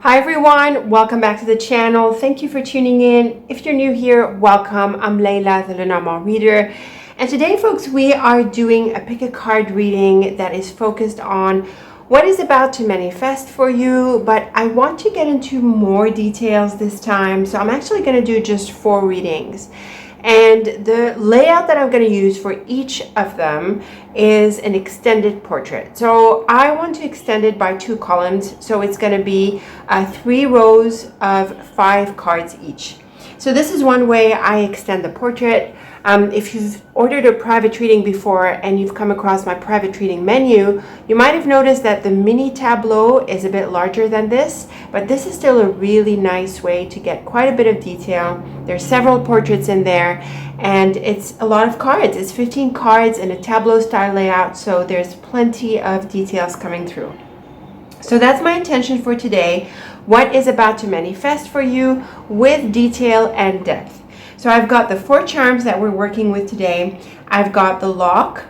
Hi everyone, welcome back to the channel. Thank you for tuning in. If you're new here, welcome. I'm Layla, the Lenormand reader. And today, folks, we are doing a pick a card reading that is focused on what is about to manifest for you, but I want to get into more details this time. So I'm actually going to do just 4 readings. And the layout that I'm going to use for each of them is an extended portrait. So I want to extend it by 2 columns. So it's going to be 3 rows of 5 cards each. So this is one way I extend the portrait. If you've ordered a private reading before and you've come across my private reading menu, you might have noticed that the mini tableau is a bit larger than this, but this is still a really nice way to get quite a bit of detail. There's several portraits in there, and it's a lot of cards. It's 15 cards in a tableau style layout, so there's plenty of details coming through. So that's my intention for today. What is about to manifest for you with detail and depth. So I've got the 4 charms that we're working with today. I've got the lock,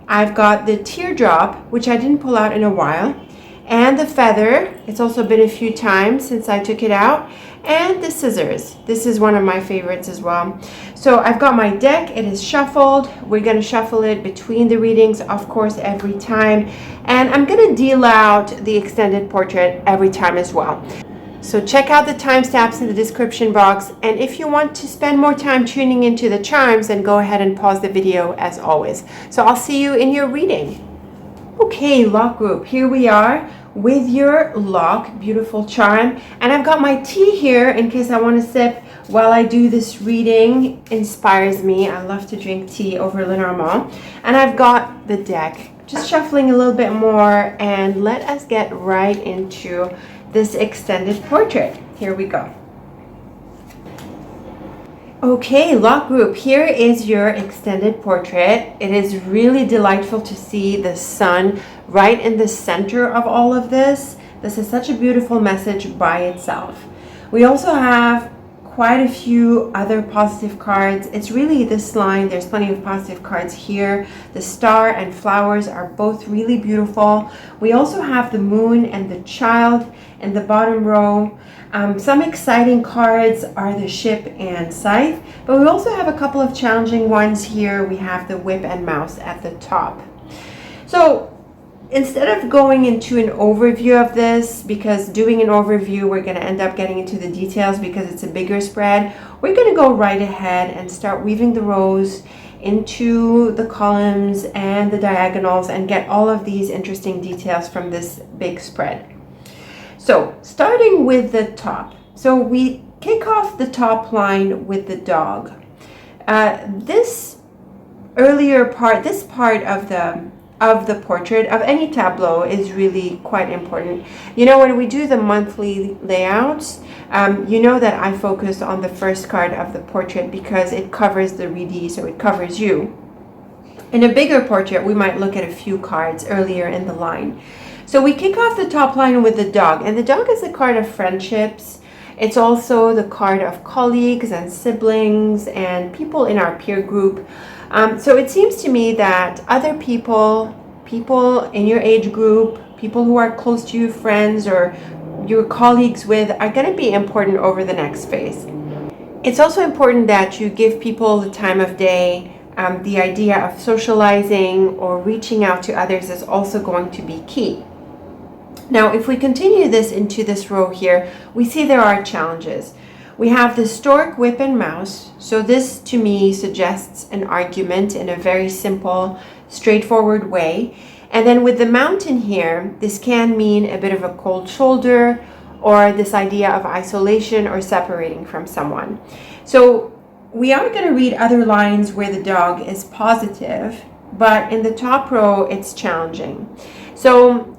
I've got the teardrop, which I didn't pull out in a while, and the feather. It's also been a few times since I took it out, and the scissors. This is one of my favorites as well. So I've got my deck. It is shuffled. We're going to shuffle it between the readings, of course, every time. And I'm going to deal out the extended portrait every time as well. So check out the timestamps in the description box. And if you want to spend more time tuning into the charms, then go ahead and pause the video as always. So I'll see you in your reading. Okay, lock group, here we are with your lock, beautiful charm. And I've got my tea here in case I want to sip while I do this reading. Inspires me. I love to drink tea over Lenormand. And I've got the deck. Just shuffling a little bit more, and let us get right into this extended portrait. Here we go. Okay, lock group, here is your extended portrait. It is really delightful to see the sun right in the center of all of this. This is such a beautiful message by itself. We also have quite a few other positive cards. It's really this line. There's plenty of positive cards here. The star and flowers are both really beautiful. We also have the moon and the child in the bottom row. Some exciting cards are the ship and scythe, but we also have a couple of challenging ones here. We have the whip and mouse at the top. So instead of going into an overview of this, because doing an overview, we're going to end up getting into the details because it's a bigger spread, we're going to go right ahead and start weaving the rows into the columns and the diagonals and get all of these interesting details from this big spread. So starting with the top. So we kick off the top line with the dog. This part of the portrait of any tableau is really quite important. You know, when we do the monthly layouts, you know that I focus on the first card of the portrait because it covers the readee, so it covers you. In a bigger portrait, we might look at a few cards earlier in the line. So we kick off the top line with the dog, and the dog is a card of friendships. It's also the card of colleagues and siblings and people in our peer group. So it seems to me that other people in your age group, people who are close to you, friends or your colleagues with, are going to be important over the next phase. It's also important that you give people the time of day. The idea of socializing or reaching out to others is also going to be key. Now, if we continue this into this row here, we see there are challenges. We have the stork, whip, and mouse. So this, to me, suggests an argument in a very simple, straightforward way. And then with the mountain here, this can mean a bit of a cold shoulder or this idea of isolation or separating from someone. So we are going to read other lines where the dog is positive, but in the top row, it's challenging. So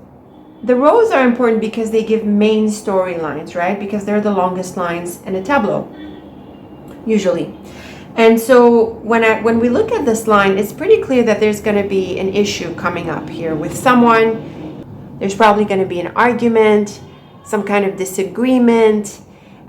the rows are important because they give main storylines, right? Because they're the longest lines in a tableau, usually. And so when we look at this line, it's pretty clear that there's going to be an issue coming up here with someone. There's probably going to be an argument, some kind of disagreement.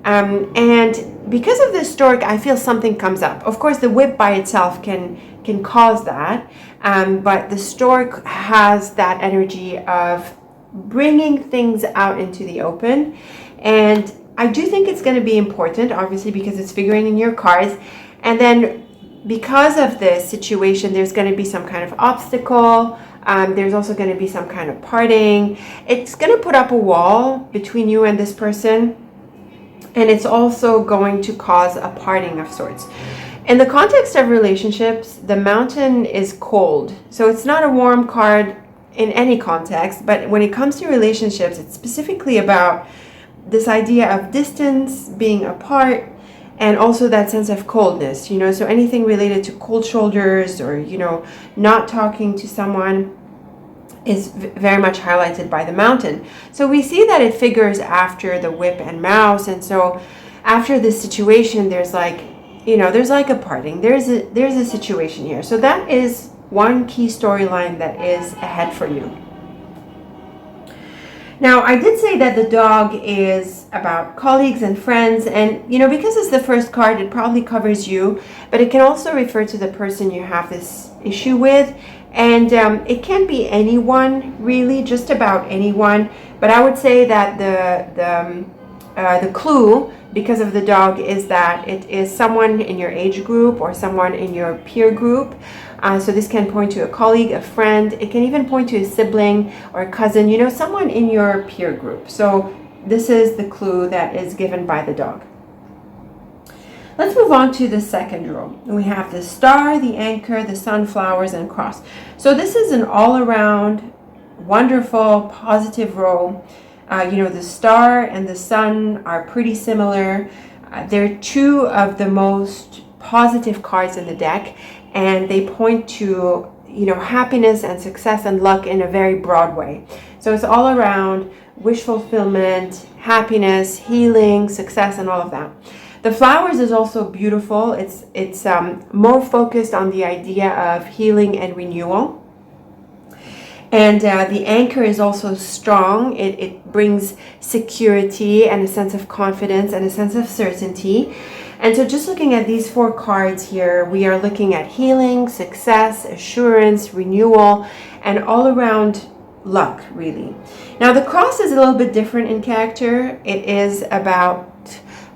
And because of this stork, I feel something comes up. Of course, the whip by itself can cause that. But the stork has that energy of bringing things out into the open. And I do think it's going to be important, obviously, because it's figuring in your cards. And then because of this situation, there's going to be some kind of obstacle. There's also going to be some kind of parting. It's going to put up a wall between you and this person. And it's also going to cause a parting of sorts. In the context of relationships, the mountain is cold. So it's not a warm card in any context. But when it comes to relationships, it's specifically about this idea of distance, being apart, and also that sense of coldness, so anything related to cold shoulders or, not talking to someone is very much highlighted by the mountain. So we see that it figures after the whip and mouse. And so after this situation, there's like a parting. There's a situation here. So that is one key storyline that is ahead for you. Now, I did say that the dog is about colleagues and friends, and because it's the first card, it probably covers you, but it can also refer to the person you have this issue with, and it can be anyone, really, just about anyone. But I would say that the clue, because of the dog, is that it is someone in your age group or someone in your peer group. So this can point to a colleague, a friend. It can even point to a sibling or a cousin, someone in your peer group. So this is the clue that is given by the dog. Let's move on to the second row. We have the star, the anchor, the sunflowers, and cross. So this is an all-around, wonderful, positive row. The star and the sun are pretty similar. They're two of the most positive cards in the deck, and they point to happiness and success and luck in a very broad way. So it's all around wish fulfillment, happiness, healing, success, and all of that. The flowers is also beautiful. It's more focused on the idea of healing and renewal. And the anchor is also strong. It brings security and a sense of confidence and a sense of certainty. And so just looking at these four cards here, we are looking at healing, success, assurance, renewal, and all around luck, really. Now, the cross is a little bit different in character. It is about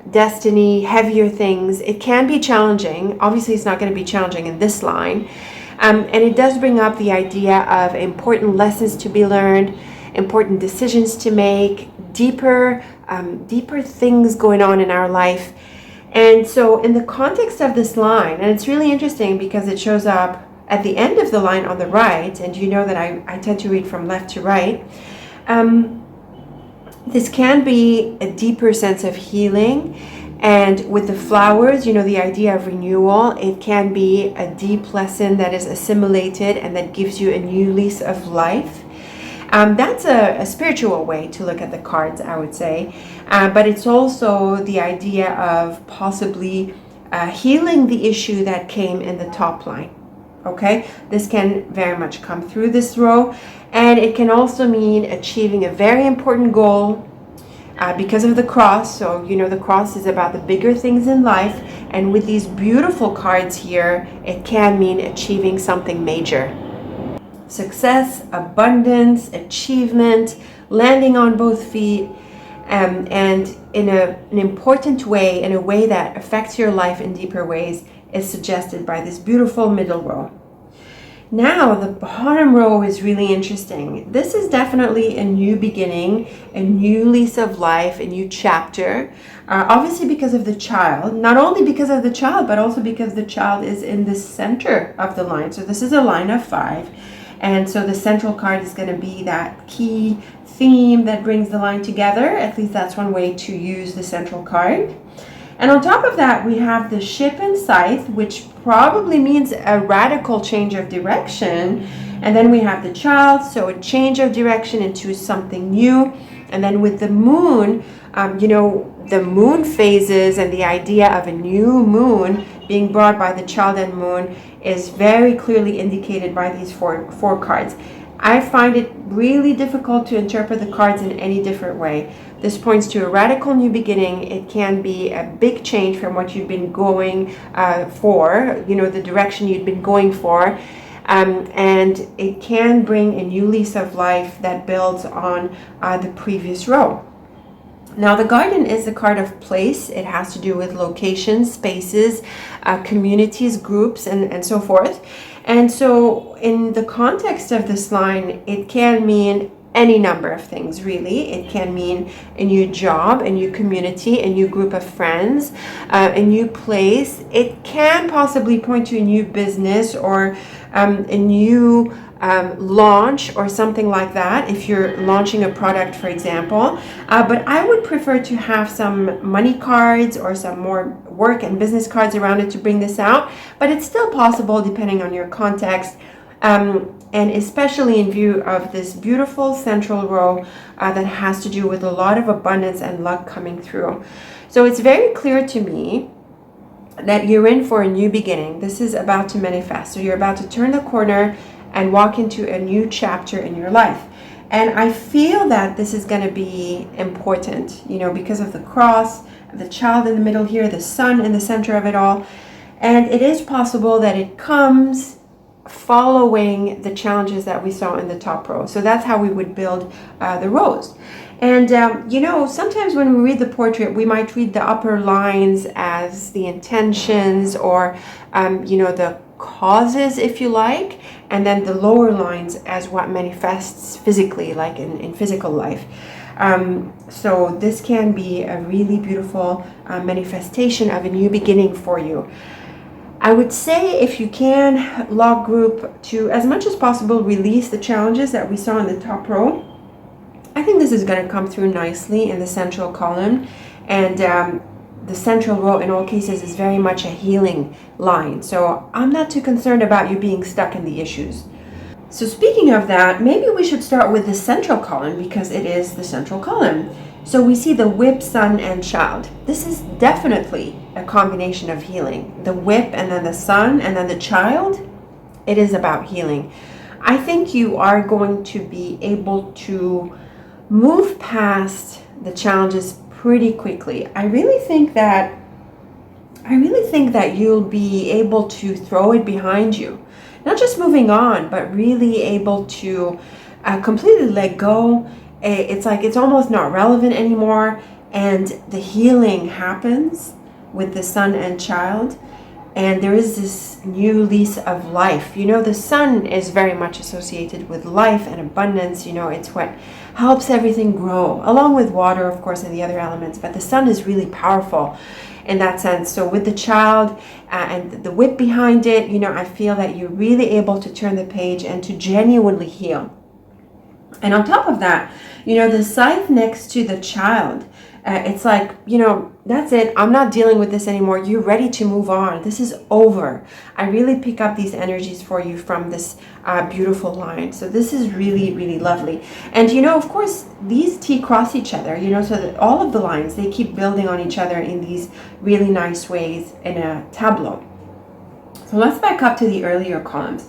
destiny, heavier things. It can be challenging. Obviously, it's not going to be challenging in this line. And it does bring up the idea of important lessons to be learned, important decisions to make, deeper things going on in our life. And so in the context of this line, and it's really interesting because it shows up at the end of the line on the right, and you know that I tend to read from left to right, this can be a deeper sense of healing. And with the flowers, the idea of renewal, it can be a deep lesson that is assimilated and that gives you a new lease of life. That's a spiritual way to look at the cards, I would say. But it's also the idea of possibly healing the issue that came in the top line. Okay, this can very much come through this row. And it can also mean achieving a very important goal because of the cross. So, the cross is about the bigger things in life. And with these beautiful cards here, it can mean achieving something major. Success, abundance, achievement, landing on both feet, and in an important way, in a way that affects your life in deeper ways, is suggested by this beautiful middle row. Now, the bottom row is really interesting. This is definitely a new beginning, a new lease of life, a new chapter. Obviously because of the child, not only because of the child, but also because the child is in the center of the line. So this is a line of 5. And so the central card is going to be that key theme that brings the line together. At least that's one way to use the central card. And on top of that, we have the ship and scythe, which probably means a radical change of direction. And then we have the child, so a change of direction into something new. And then with the moon, the moon phases and the idea of a new moon being brought by the child and moon is very clearly indicated by these four cards. I find it really difficult to interpret the cards in any different way. This points to a radical new beginning. It can be a big change from what you've been going for, the direction you've been going for. And it can bring a new lease of life that builds on the previous row. Now, the garden is the card of place. It has to do with locations, spaces, communities, groups, and so forth. And so in the context of this line, it can mean any number of things, really. It can mean a new job, a new community, a new group of friends, a new place. It can possibly point to a new business or a new launch or something like that if you're launching a product, for example. But I would prefer to have some money cards or some more work and business cards around it to bring this out. But it's still possible depending on your context. And especially in view of this beautiful central row that has to do with a lot of abundance and luck coming through. So it's very clear to me that you're in for a new beginning. This is about to manifest. So you're about to turn the corner and walk into a new chapter in your life. And I feel that this is going to be important, because of the cross, the child in the middle here, the sun in the center of it all. And it is possible that it comes following the challenges that we saw in the top row. So that's how we would build the rows. And, sometimes when we read the portrait, we might read the upper lines as the intentions or, the causes, if you like, and then the lower lines as what manifests physically, like in physical life. So this can be a really beautiful manifestation of a new beginning for you. I would say if you can, log group to, as much as possible, release the challenges that we saw in the top row. I think this is going to come through nicely in the central column. And the central row in all cases is very much a healing line. So I'm not too concerned about you being stuck in the issues. So speaking of that, maybe we should start with the central column because it is the central column. So we see the whip, sun, and child. This is definitely a combination of healing. The whip and then the sun and then the child, it is about healing. I think you are going to be able to move past the challenges pretty quickly. I really think that you'll be able to throw it behind you. Not just moving on, but really able to completely let go. It's like it's almost not relevant anymore, and the healing happens with the sun and child, and there is this new lease of life. The sun is very much associated with life and abundance. It's what helps everything grow, along with water, of course, and the other elements, but the sun is really powerful in that sense. So with the child and the whip behind it, I feel that you're really able to turn the page and to genuinely heal. And on top of that, the scythe next to the child, it's like, that's it. I'm not dealing with this anymore. You're ready to move on. This is over. I really pick up these energies for you from this beautiful line. So this is really, really lovely. And, of course, these T cross each other, so that all of the lines, they keep building on each other in these really nice ways in a tableau. So let's back up to the earlier columns.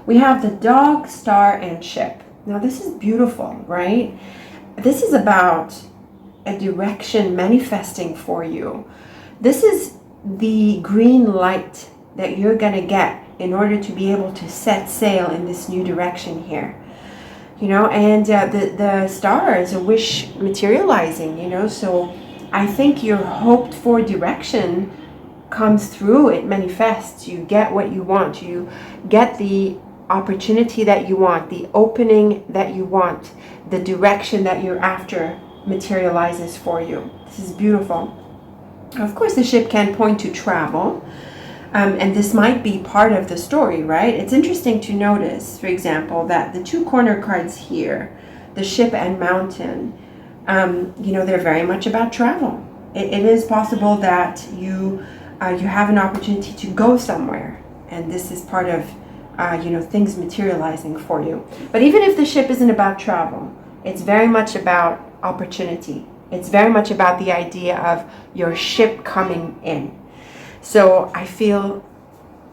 We have the dog, star, and ship. Now, this is beautiful, right? This is about a direction manifesting for you. This is the green light that you're going to get in order to be able to set sail in this new direction here. And the star is a wish materializing, so I think your hoped for direction comes through. It manifests. You get what you want. You get the opportunity that you want, the opening that you want, the direction that you're after materializes for you. This is beautiful. Of course, the ship can point to travel, and this might be part of the story, right? It's interesting to notice, for example, that the two corner cards here, the ship and mountain, they're very much about travel. It is possible that you have an opportunity to go somewhere, and this is part of things materializing for you. But even if the ship isn't about travel, it's very much about opportunity. It's very much about the idea of your ship coming in. So I feel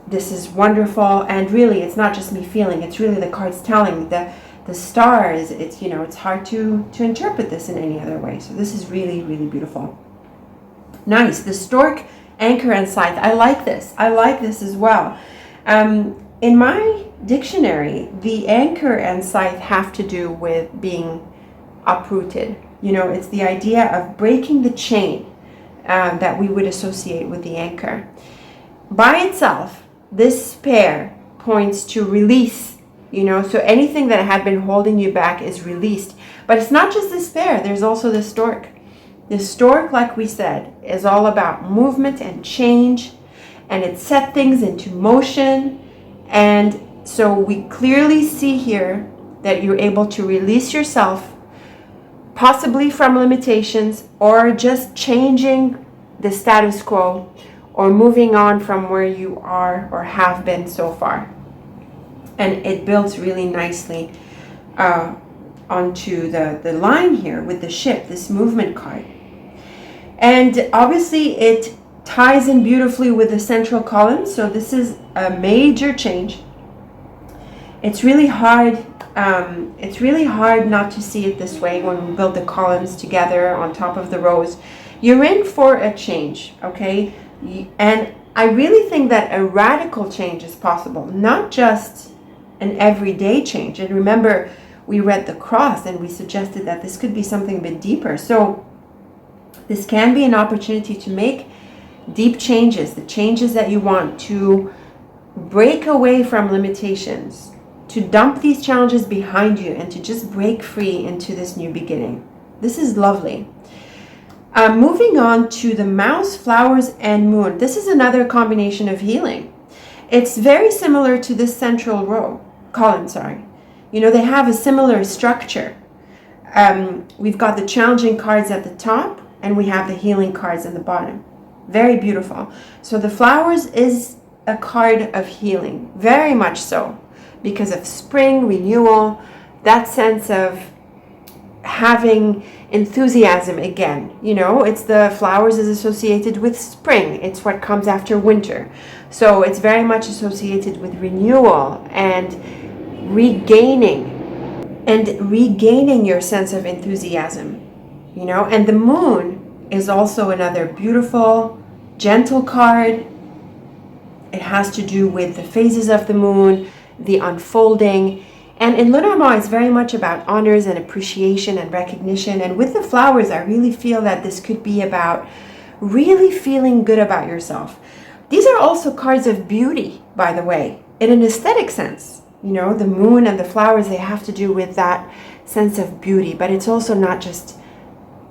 this is wonderful, and really it's not just me feeling, it's really the cards telling me. The stars, it's hard to interpret this in any other way. So this is really, really beautiful. Nice. The stork, anchor, and scythe. I like this as well. In my dictionary, the anchor and scythe have to do with being uprooted, You know, it's the idea of breaking the chain that we would associate with the anchor. By itself, this pair points to release, you know, so anything that had been holding you back is released. But it's not just this pair, there's also the stork. The stork, like we said, is all about movement and change, and it set things into motion. And so we clearly see here that you're able to release yourself, possibly from limitations, or just changing the status quo, or moving on from where you are or have been so far. And it builds really nicely onto the line here with the ship, this movement card. And obviously it ties in beautifully with the central column. So this is a major change. It's really hard not to see it this way when we build the columns together on top of the rows. You're in for a change, okay? And I really think that a radical change is possible, not just an everyday change. And remember, we read the cross and we suggested that this could be something a bit deeper. So this can be an opportunity to make deep changes, the changes that you want, to break away from limitations, to dump these challenges behind you, and to just break free into this new beginning. This is lovely. Moving on to the mouse, flowers, and moon. This is another combination of healing. It's very similar to this central column. You know, they have a similar structure. We've got the challenging cards at the top, and we have the healing cards at the bottom. Very beautiful. So the flowers is a card of healing, very much so, because of spring, renewal, that sense of having enthusiasm again. You know, it's the flowers is associated with spring. It's what comes after winter. So it's very much associated with renewal and regaining your sense of enthusiasm, you know. And the moon is also another beautiful, gentle card. It has to do with the phases of the moon, the unfolding. And in Lenormand, it's very much about honors and appreciation and recognition. And with the flowers, I really feel that this could be about really feeling good about yourself. These are also cards of beauty, by the way, in an aesthetic sense. You know, the moon and the flowers, they have to do with that sense of beauty. But it's also not just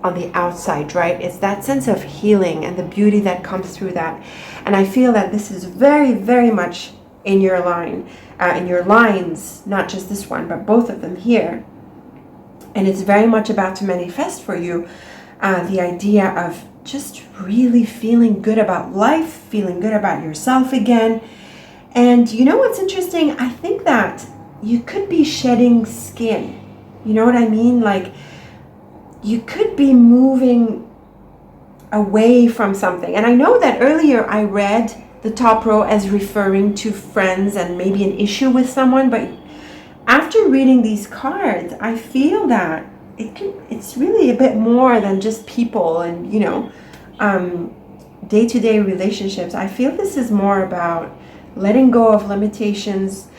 on the outside, right? It's that sense of healing and the beauty that comes through that. And I feel that this is very, very much in your line, in your lines, not just this one, but both of them here. And it's very much about to manifest for you the idea of just really feeling good about life, feeling good about yourself again. And you know what's interesting? I think that you could be shedding skin. You know what I mean? Like, you could be moving away from something. And I know that earlier I read the top row as referring to friends and maybe an issue with someone, but after reading these cards, I feel that it's really a bit more than just people and, you know, day-to-day relationships. I feel this is more about letting go of limitations.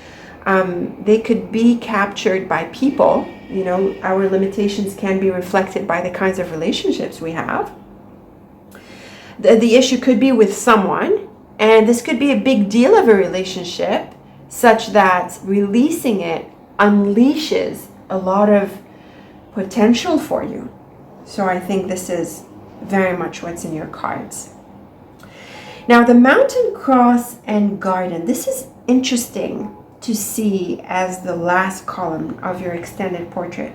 They could be captured by people. You know, our limitations can be reflected by the kinds of relationships we have. The issue could be with someone, and this could be a big deal of a relationship, such that releasing it unleashes a lot of potential for you. So I think this is very much what's in your cards. Now, the mountain, cross, and garden. This is interesting to see as the last column of your extended portrait.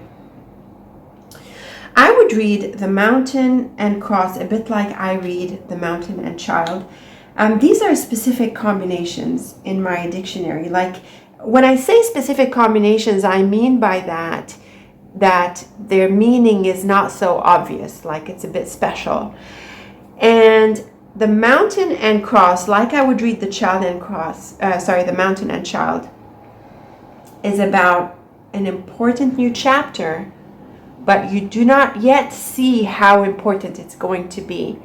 I would read the mountain and cross a bit like I read the mountain and child. These are specific combinations in my dictionary. Like, when I say specific combinations, I mean by that their meaning is not so obvious, like it's a bit special. And the mountain and cross, like I would read the child and cross, the mountain and child, is about an important new chapter, but you do not yet see how important it's going to be.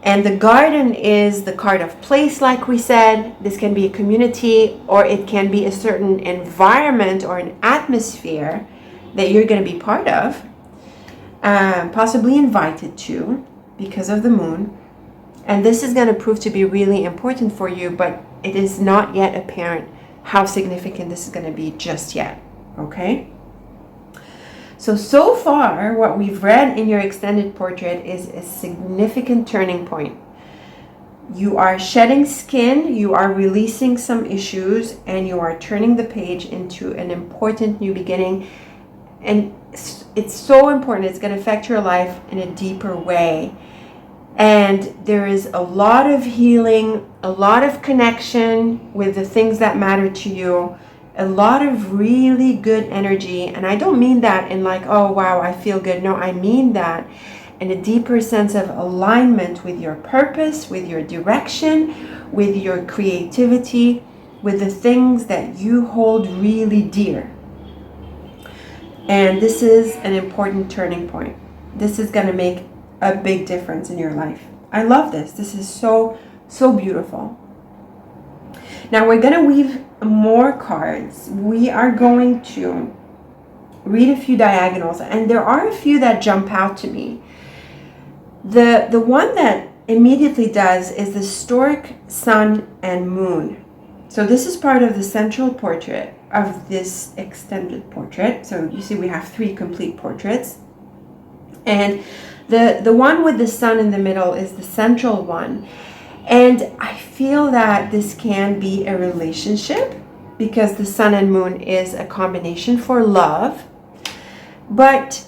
And the garden is the card of place, like we said. This can be a community, or it can be a certain environment or an atmosphere that you're going to be part of. possibly invited to because of the moon. And this is going to prove to be really important for you, but it is not yet apparent how significant this is going to be just yet. Okay? So far, what we've read in your extended portrait is a significant turning point. You are shedding skin, you are releasing some issues, and you are turning the page into an important new beginning. And it's so important. It's going to affect your life in a deeper way. And there is a lot of healing, a lot of connection with the things that matter to you, a lot of really good energy. And I don't mean that in like, oh, wow, I feel good. No, I mean that in a deeper sense of alignment with your purpose, with your direction, with your creativity, with the things that you hold really dear. And this is an important turning point. This is going to make a big difference in your life. I love this. This is so beautiful. Now we're going to weave more cards. We are going to read a few diagonals, and there are a few that jump out to me. The one that immediately does is the stork, sun, and moon. So this is part of the central portrait of this extended portrait. So you see we have 3 complete portraits. And the one with the sun in the middle is the central one. And I feel that this can be a relationship because the sun and moon is a combination for love. But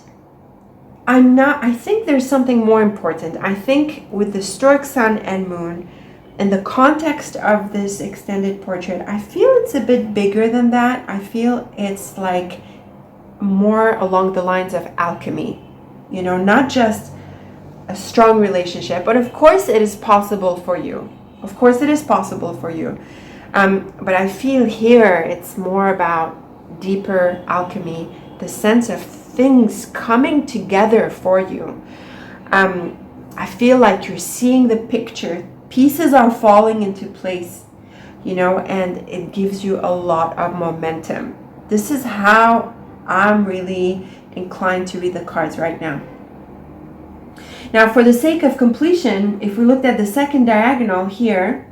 I think there's something more important. I think with the stork, sun, and moon, in the context of this extended portrait, I feel it's a bit bigger than that. I feel it's like more along the lines of alchemy. You know, not just a strong relationship, but of course it is possible for you. Of course it is possible for you. But I feel here it's more about deeper alchemy, the sense of things coming together for you. I feel like you're seeing the picture. Pieces are falling into place, you know, and it gives you a lot of momentum. This is how I'm really inclined to read the cards right now. Now, for the sake of completion, if we looked at the second diagonal here,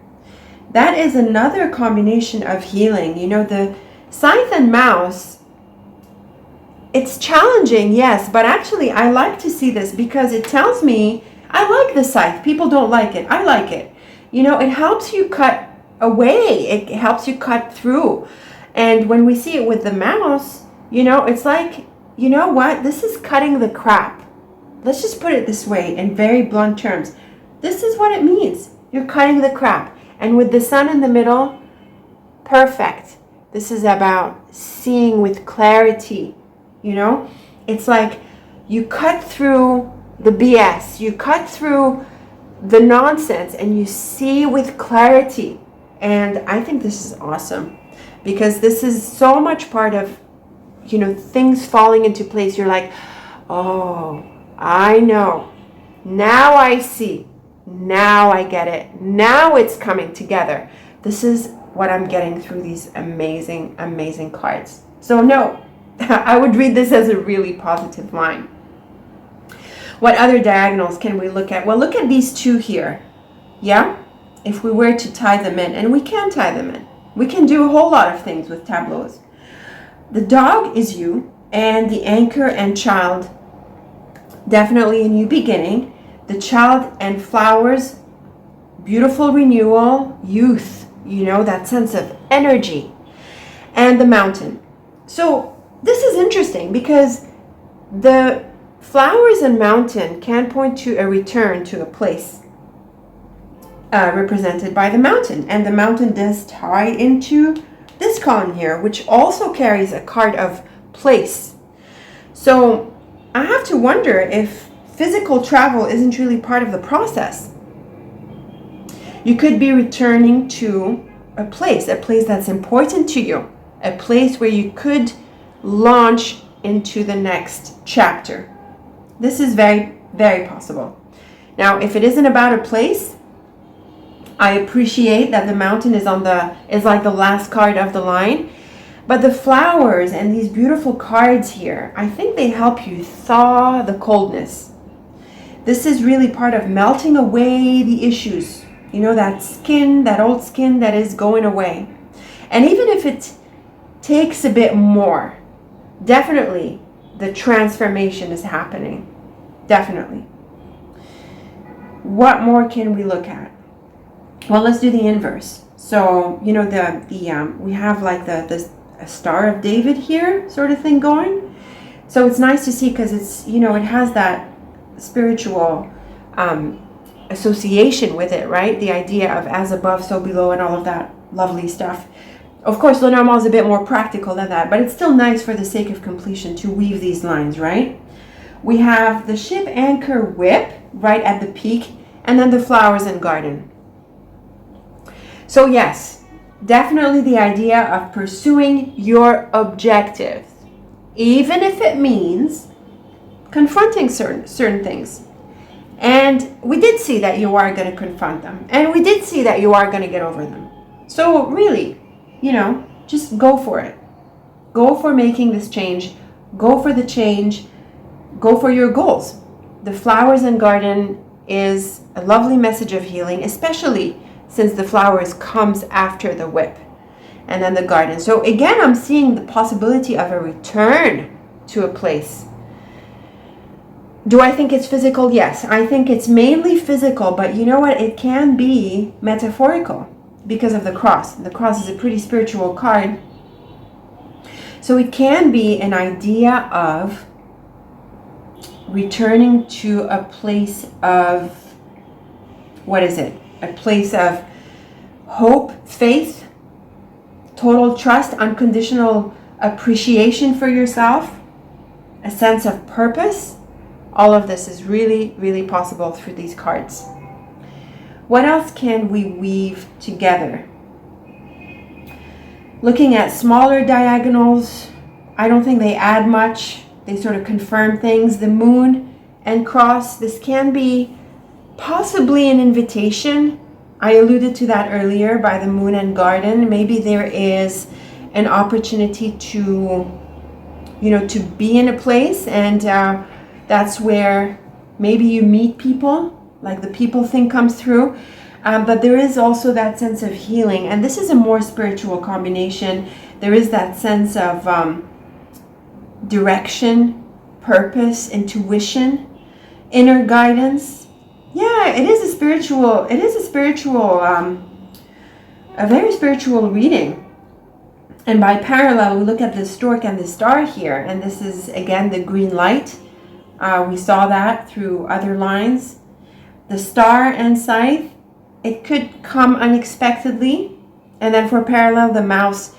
that is another combination of healing. You know, the scythe and mouse, it's challenging, yes, but actually I like to see this because it tells me I like the scythe. People don't like it. I like it. You know, it helps you cut away. It helps you cut through. And when we see it with the mouse, you know, it's like, you know what? This is cutting the crap. Let's just put it this way in very blunt terms. This is what it means. You're cutting the crap. And with the sun in the middle, perfect. This is about seeing with clarity. You know, it's like you cut through the BS, you cut through the nonsense, and you see with clarity. And I think this is awesome because this is so much part of, you know, things falling into place. You're like, oh, I know. Now I see. Now I get it. Now it's coming together. This is what I'm getting through these amazing, amazing cards. So no, I would read this as a really positive line. What other diagonals can we look at? Well, look at these 2 here. Yeah? If we were to tie them in, and we can tie them in. We can do a whole lot of things with tableaus. The dog is you, and the anchor and child, definitely a new beginning. The child and flowers, beautiful renewal, youth, you know, that sense of energy. And the mountain. So this is interesting because the flowers and mountain can point to a return to a place represented by the mountain. And the mountain does tie into this column here, which also carries a card of place. So I have to wonder if physical travel isn't really part of the process. You could be returning to a place that's important to you, a place where you could launch into the next chapter. This is very, very possible. Now, if it isn't about a place, I appreciate that the mountain is like the last card of the line. But the flowers and these beautiful cards here, I think they help you thaw the coldness. This is really part of melting away the issues. You know, that skin, that old skin that is going away. And even if it takes a bit more, definitely the transformation is happening. Definitely. What more can we look at? Well, let's do the inverse. So, you know, we have like the Star of David here sort of thing going. So it's nice to see because it's, you know, it has that spiritual association with it, right? The idea of as above, so below, and all of that lovely stuff. Of course, Lenormand is a bit more practical than that, but it's still nice for the sake of completion to weave these lines, right? We have the ship anchor whip right at the peak, and then the flowers and garden. So yes, definitely the idea of pursuing your objectives, even if it means confronting certain things. And we did see that you are going to confront them, and we did see that you are going to get over them. So really, you know, just go for it. Go for making this change. Go for the change. Go for your goals. The flowers and garden is a lovely message of healing, especially since the flowers comes after the whip and then the garden. So again, I'm seeing the possibility of a return to a place. Do I think it's physical? Yes, I think it's mainly physical, but you know what? It can be metaphorical because of the cross. The cross is a pretty spiritual card. So it can be an idea of returning to a place of, what is it? A place of hope, faith, total trust, unconditional appreciation for yourself, a sense of purpose. All of this is really, really possible through these cards. What else can we weave together? Looking at smaller diagonals, I don't think they add much. They sort of confirm things. The moon and cross, this can be possibly an invitation. I alluded to that earlier by the moon and garden. Maybe there is an opportunity to, you know, to be in a place, and that's where maybe you meet people, like the people thing comes through. But there is also that sense of healing, and this is a more spiritual combination. There is that sense of direction, purpose, intuition, inner guidance. Yeah, it is a spiritual, a very spiritual reading. And by parallel, we look at the stork and the star here, and this is again the green light. We saw that through other lines. The star and scythe, it could come unexpectedly. And then for parallel, the mouse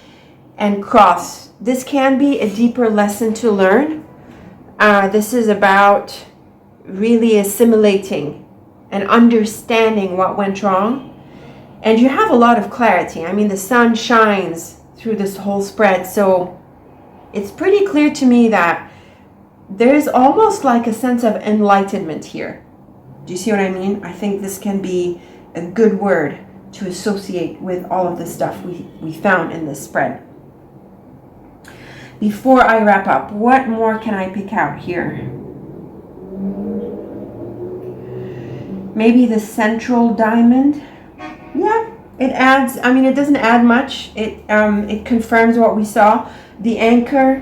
and cross. This can be a deeper lesson to learn. This is about really assimilating and understanding what went wrong. And you have a lot of clarity. I mean, the sun shines through this whole spread. So it's pretty clear to me that there's almost like a sense of enlightenment here. Do you see what I mean? I think this can be a good word to associate with all of the stuff we found in this spread. Before I wrap up, what more can I pick out here? Maybe the central diamond. Yeah, it adds, I mean, it doesn't add much. It confirms what we saw. The anchor,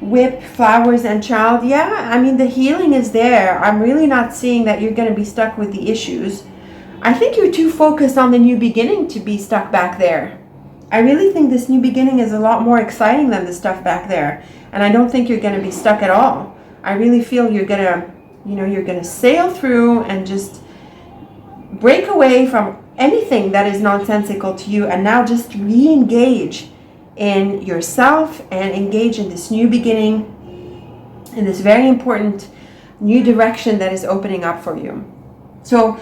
whip, flowers, and child. Yeah, I mean, the healing is there. I'm really not seeing that you're going to be stuck with the issues. I think you're too focused on the new beginning to be stuck back there. I really think this new beginning is a lot more exciting than the stuff back there. And I don't think you're going to be stuck at all. I really feel you're going to, you know, you're going to sail through and just break away from anything that is nonsensical to you, and now just re-engage in yourself and engage in this new beginning, in this very important new direction that is opening up for you. So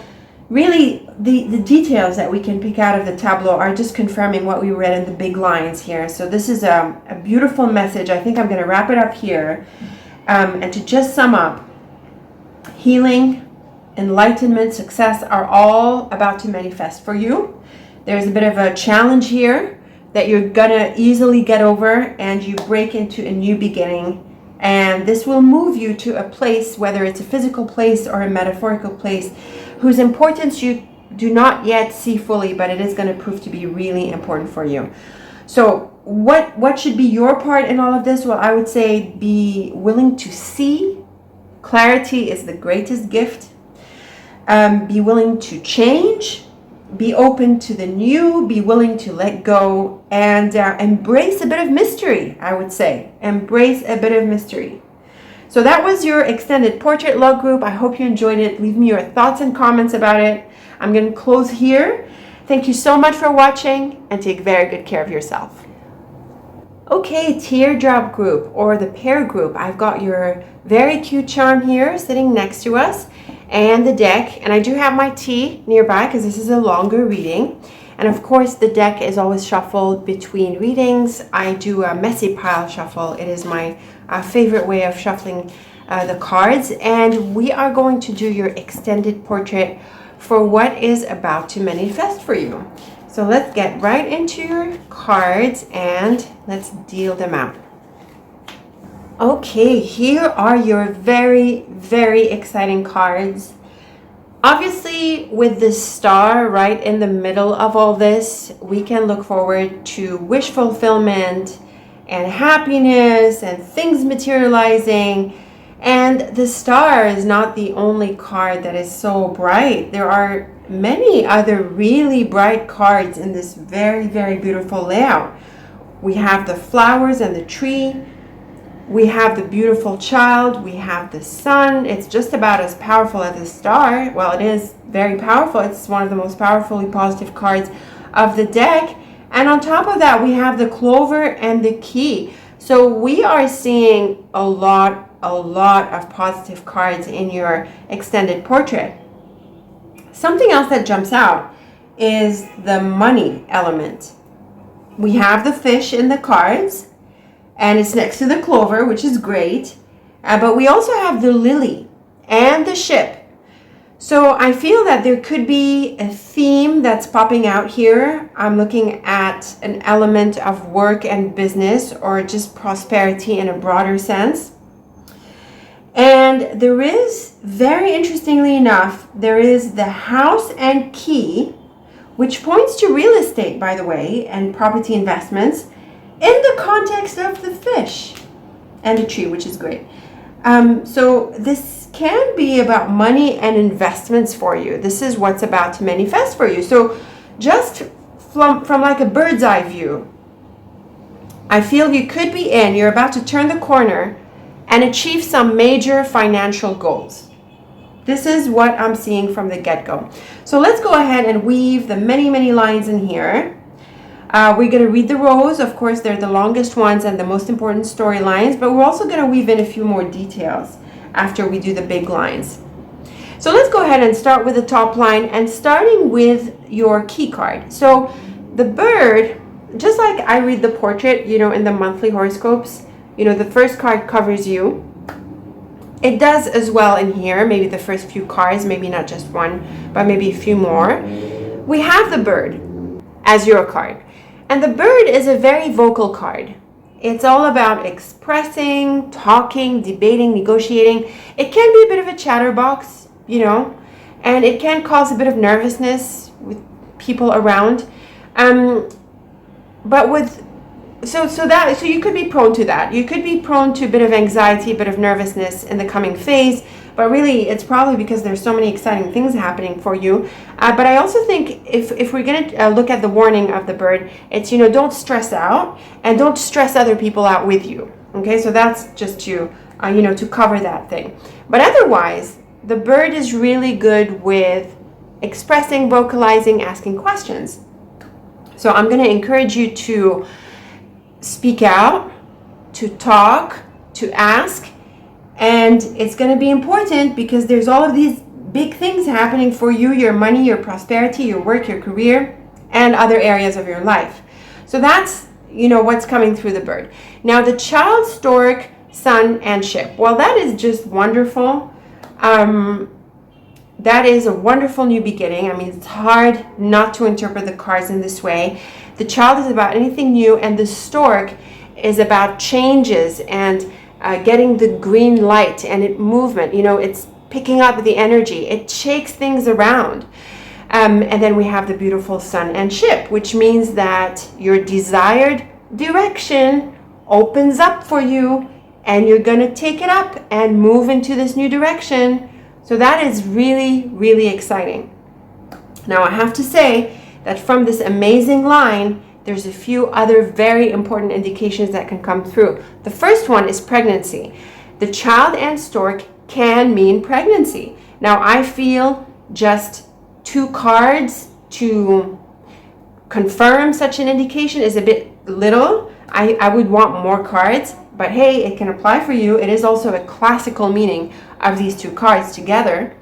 really, the details that we can pick out of the tableau are just confirming what we read in the big lines here. So this is a beautiful message. I think I'm going to wrap it up here. And to just sum up, healing, enlightenment, success are all about to manifest for you. There's a bit of a challenge here that you're gonna easily get over, and you break into a new beginning. And this will move you to a place, whether it's a physical place or a metaphorical place, whose importance you do not yet see fully, but it is going to prove to be really important for you. So what should be your part in all of this? Well, I would say be willing to see. Clarity is the greatest gift. Be willing to change. Be open to the new. Be willing to let go, and embrace a bit of mystery, I would say. Embrace a bit of mystery. So that was your extended portrait log group. I hope you enjoyed it. Leave me your thoughts and comments about it. I'm going to close here. Thank you so much for watching, and take very good care of yourself. Okay, Teardrop group, or the Pear group. I've got your very cute charm here sitting next to us, and the deck. And I do have my tea nearby because this is a longer reading. And of course, the deck is always shuffled between readings. I do a messy pile shuffle. It is my favorite way of shuffling the cards. And we are going to do your extended portrait for what is about to manifest for you. So let's get right into your cards and let's deal them out. Okay, here are your very, very exciting cards. Obviously, with the star right in the middle of all this, we can look forward to wish fulfillment and happiness and things materializing. And the star is not the only card that is so bright. There are many other really bright cards in this very, very beautiful layout. We have the flowers and the tree. We have the beautiful child. We have the sun. It's just about as powerful as the star. Well, it is very powerful. It's one of the most powerfully positive cards of the deck. And on top of that, we have the clover and the key. So we are seeing a lot of positive cards in your extended portrait. Something else that jumps out is the money element. We have the fish in the cards, and it's next to the clover, which is great. But we also have the lily and the ship. So I feel that there could be a theme that's popping out here. I'm looking at an element of work and business, or just prosperity in a broader sense. And there is, very interestingly enough, there is the house and key, which points to real estate, by the way, and property investments in the context of the fish and the tree, which is great. So this can be about money and investments for you. This is what's about to manifest for you. So just from like a bird's eye view, I feel you could be you're about to turn the corner and achieve some major financial goals. This is what I'm seeing from the get-go. So let's go ahead and weave the many, many lines in here. We're going to read the rows. Of course, they're the longest ones and the most important storylines, but we're also going to weave in a few more details after we do the big lines. So let's go ahead and start with the top line, and starting with your key card. So the bird, just like I read the portrait, in the monthly horoscopes, the first card covers you. It does as well in here, maybe the first few cards, maybe not just one, but maybe a few more. We have the bird as your card. And the bird is a very vocal card. It's all about expressing, talking, debating, negotiating. It can be a bit of a chatterbox, and it can cause a bit of nervousness with people around. So you could be prone to that. You could be prone to a bit of anxiety, a bit of nervousness in the coming phase, but really it's probably because there's so many exciting things happening for you. But I also think if we're going to look at the warning of the bird, it's, don't stress out and don't stress other people out with you. Okay, so that's just to cover that thing. But otherwise, the bird is really good with expressing, vocalizing, asking questions. So I'm going to encourage you to speak out, to talk, to ask, and it's going to be important because there's all of these big things happening for you, your money, your prosperity, your work, your career, and other areas of your life. So that's, what's coming through the bird. Now the child, stork, sun, and ship. Well, that is just wonderful. That is a wonderful new beginning. I mean, it's hard not to interpret the cards in this way. The child is about anything new, and the stork is about changes and getting the green light and movement. It's picking up the energy. It shakes things around. And then we have the beautiful sun and ship, which means that your desired direction opens up for you, and you're going to take it up and move into this new direction. So that is really, really exciting. Now, I have to say that from this amazing line, there's a few other very important indications that can come through. The first one is pregnancy. The child and stork can mean pregnancy. Now, I feel just 2 cards to confirm such an indication is a bit little. I would want more cards, but hey, it can apply for you. It is also a classical meaning of these 2 cards together.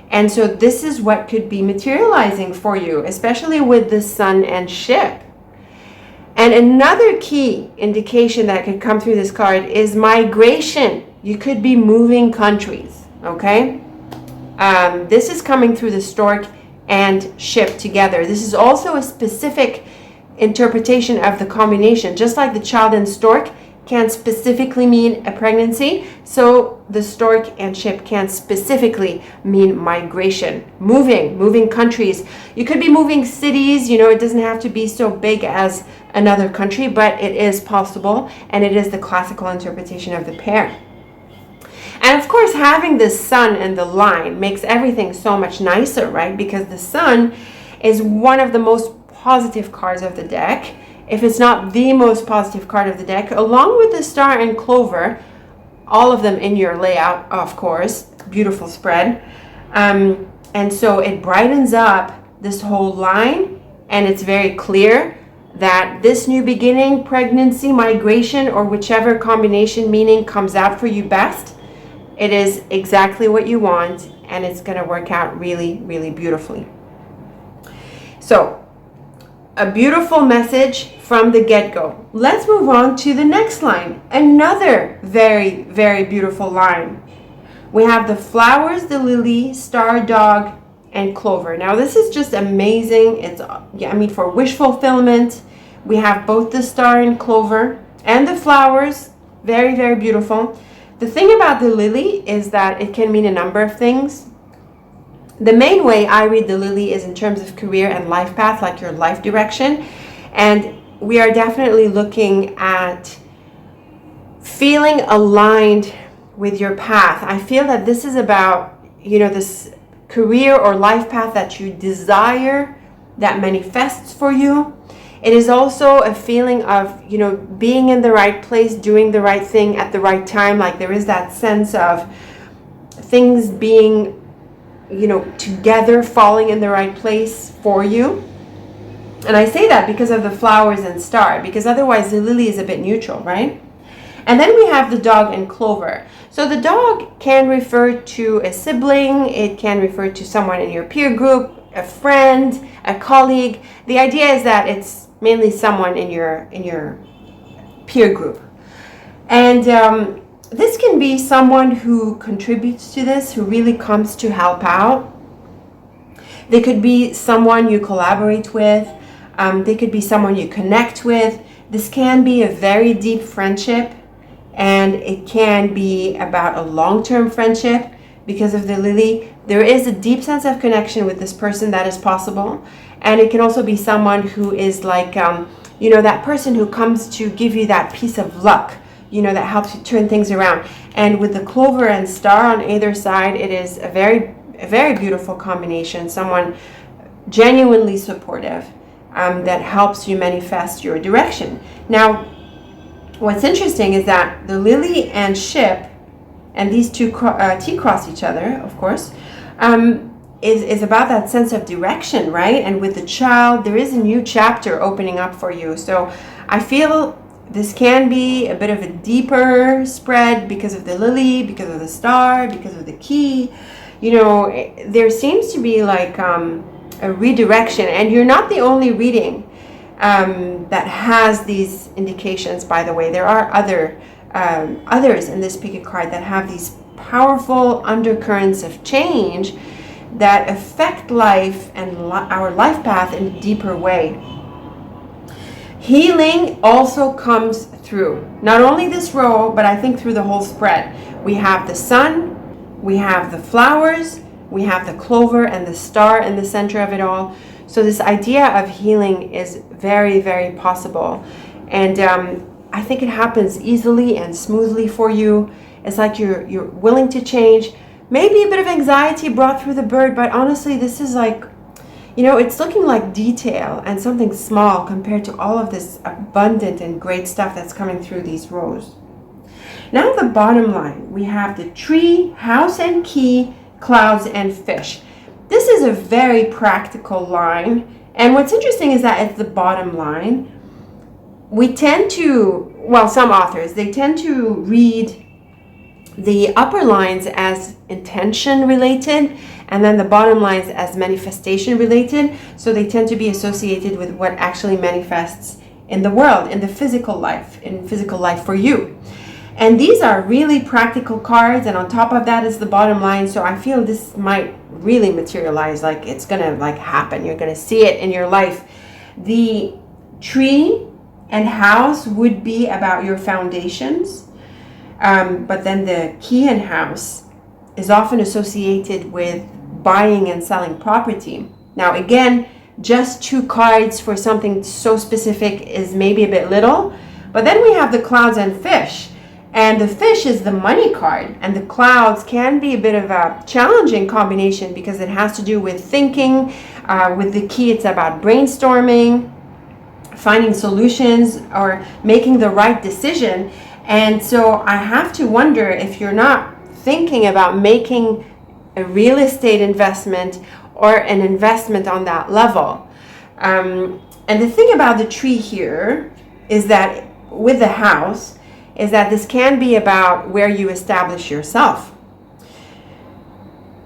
And so this is what could be materializing for you, especially with the sun and ship. And another key indication that could come through this card is migration. You could be moving countries, okay? This is coming through the stork and ship together. This is also a specific interpretation of the combination. Just like the child and stork can specifically mean a pregnancy, so the stork and ship can specifically mean migration, moving countries. You could be moving cities. It doesn't have to be so big as another country, but it is possible, and it is the classical interpretation of the pair. And of course, having the sun and the line makes everything so much nicer, right? Because the sun is one of the most positive cards of the deck, if it's not the most positive card of the deck, along with the star and clover, all of them in your layout, of course. Beautiful spread. And so it brightens up this whole line, and it's very clear that this new beginning, pregnancy, migration, or whichever combination meaning comes out for you best, it is exactly what you want, and it's going to work out really, really beautifully. So, a beautiful message from the get-go. Let's move on to the next line. Another very, very beautiful line. We have the flowers, the lily, star, dog, and clover. Now, this is just amazing. It's, for wish fulfillment. We have both the star and clover and the flowers. Very, very beautiful. The thing about the lily is that it can mean a number of things. The main way I read the lily is in terms of career and life path, like your life direction. And we are definitely looking at feeling aligned with your path. I feel that this is about, this career or life path that you desire, that manifests for you. It is also a feeling of, being in the right place, doing the right thing at the right time. Like there is that sense of things being, together, falling in the right place for you. And I say that because of the flowers and star, because otherwise the lily is a bit neutral, right? And then we have the dog and clover. So the dog can refer to a sibling. It can refer to someone in your peer group, a friend, a colleague. The idea is that it's mainly someone in your peer group. And this can be someone who contributes to this, who really comes to help out. They could be someone you collaborate with. They could be someone you connect with. This can be a very deep friendship, and it can be about a long-term friendship. Because of the lily, there is a deep sense of connection with this person that is possible. And it can also be someone who is like, that person who comes to give you that piece of luck, that helps you turn things around. And with the clover and star on either side, it is a very beautiful combination. Someone genuinely supportive that helps you manifest your direction. Now, what's interesting is that the lily and ship, and these two T-cross each other, of course, is about that sense of direction, right? And with the child, there is a new chapter opening up for you. So I feel this can be a bit of a deeper spread because of the lily, because of the star, because of the key. There seems to be like a redirection, and you're not the only reading that has these indications, by the way. There are others in this Pick-A-Card that have these powerful undercurrents of change that affect life and our life path in a deeper way. Healing also comes through not only this row, but I think through the whole spread. We have the sun, we have the flowers, we have the clover and the star in the center of it all. So this idea of healing is very, very possible. And I think it happens easily and smoothly for you. It's like you're willing to change. Maybe a bit of anxiety brought through the bird, but honestly, this is like, it's looking like detail and something small compared to all of this abundant and great stuff that's coming through these rows. Now the bottom line, we have the tree, house and key, clouds and fish. This is a very practical line. And what's interesting is that it's the bottom line. We tend to, some authors, they tend to read the upper lines as intention related and then the bottom lines as manifestation related. So they tend to be associated with what actually manifests in the world, in physical life for you. And these are really practical cards, and on top of that is the bottom line. So I feel this might really materialize, like it's gonna happen. You're gonna see it in your life. The tree and house would be about your foundations, but then the key and house is often associated with buying and selling property. Now again, just 2 cards for something so specific is maybe a bit little, but then we have the clouds and fish. And the fish is the money card, and the clouds can be a bit of a challenging combination because it has to do with thinking. With the key, it's about brainstorming, finding solutions, or making the right decision. And so I have to wonder if you're not thinking about making a real estate investment or an investment on that level. And the thing about the tree here is that with the house, is that this can be about where you establish yourself.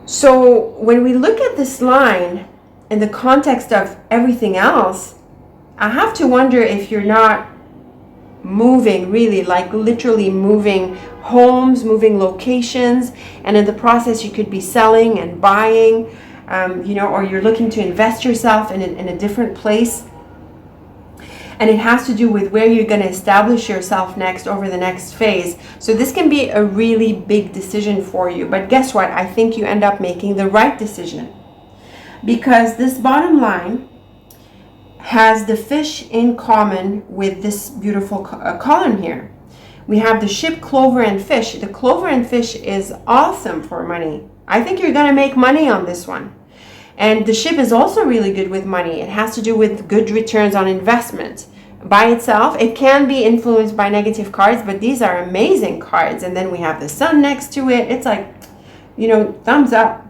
So when we look at this line in the context of everything else, I have to wonder if you're not moving, really, like literally moving homes, moving locations, and in the process you could be selling and buying, or you're looking to invest yourself in a different place. And it has to do with where you're going to establish yourself next over the next phase. So this can be a really big decision for you. But guess what? I think you end up making the right decision. Because this bottom line has the fish in common with this beautiful column here. We have the ship, clover, and fish. The clover and fish is awesome for money. I think you're going to make money on this one. And the ship is also really good with money. It has to do with good returns on investment. By itself, it can be influenced by negative cards, but these are amazing cards. And then we have the sun next to it. It's like, thumbs up.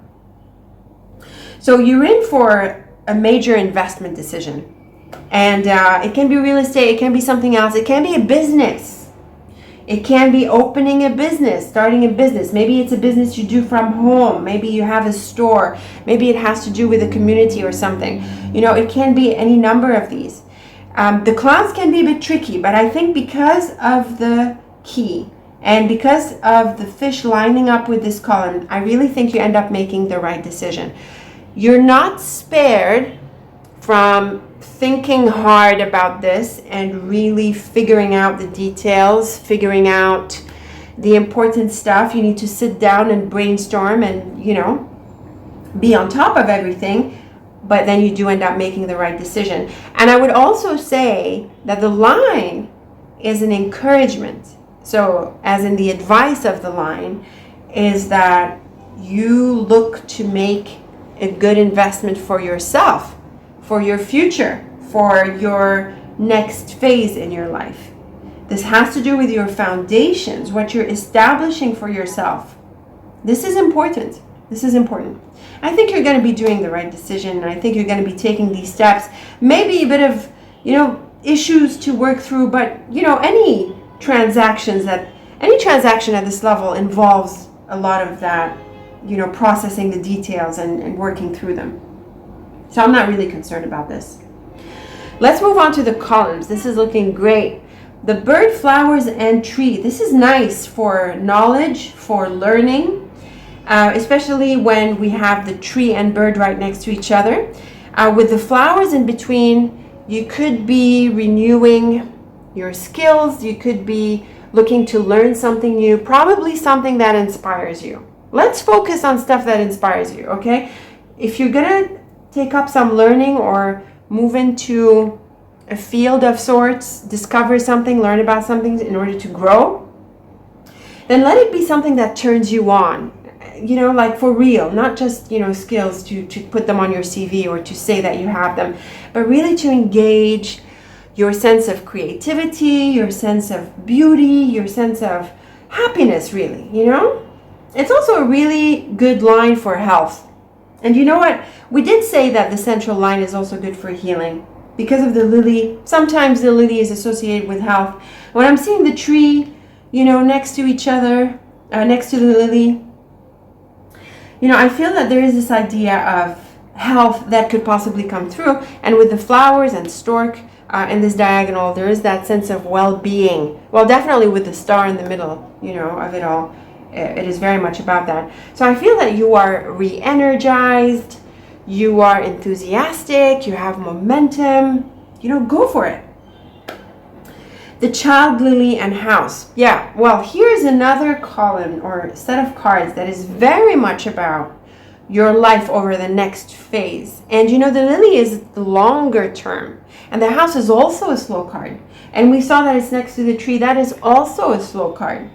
So you're in for a major investment decision. And it can be real estate. It can be something else. It can be a business. It can be opening a business, starting a business. Maybe it's a business you do from home. Maybe you have a store. Maybe it has to do with a community or something. It can be any number of these. The clouds can be a bit tricky, but I think because of the key and because of the fish lining up with this column, I really think you end up making the right decision. You're not spared from thinking hard about this and really figuring out the details, figuring out the important stuff. You need to sit down and brainstorm and, be on top of everything, but then you do end up making the right decision. And I would also say that the line is an encouragement. So as in the advice of the line is that you look to make a good investment for yourself, for your future, for your next phase in your life. This has to do with your foundations, what you're establishing for yourself. This is important. This is important. I think you're going to be doing the right decision, and I think you're going to be taking these steps. Maybe a bit of, issues to work through, but, any transaction at this level involves a lot of that, processing the details and working through them. So I'm not really concerned about this. Let's move on to the columns. This is looking great. The bird, flowers, and tree. This is nice for knowledge, for learning, especially when we have the tree and bird right next to each other. With the flowers in between, You could be renewing your skills. You could be looking to learn something new, probably something that inspires you. Let's focus on stuff that inspires you, okay? If you're gonna take up some learning or move into a field of sorts, discover something, learn about something in order to grow, then let it be something that turns you on, like for real, not just, skills to put them on your CV or to say that you have them, but really to engage your sense of creativity, your sense of beauty, your sense of happiness, really, It's also a really good line for health. And you know what? We did say that the central line is also good for healing because of the lily. Sometimes the lily is associated with health. When I'm seeing the tree, next to each other, next to the lily, I feel that there is this idea of health that could possibly come through. And with the flowers and stork in this diagonal, there is that sense of well-being. Well, definitely with the star in the middle, of it all. It is very much about that. So I feel that you are re-energized, you are enthusiastic, you have momentum, go for it. The child lily and house. Yeah, well, here's another column or set of cards that is very much about your life over the next phase. And the lily is the longer term. And the house is also a slow card. And we saw that it's next to the tree. That is also a slow card.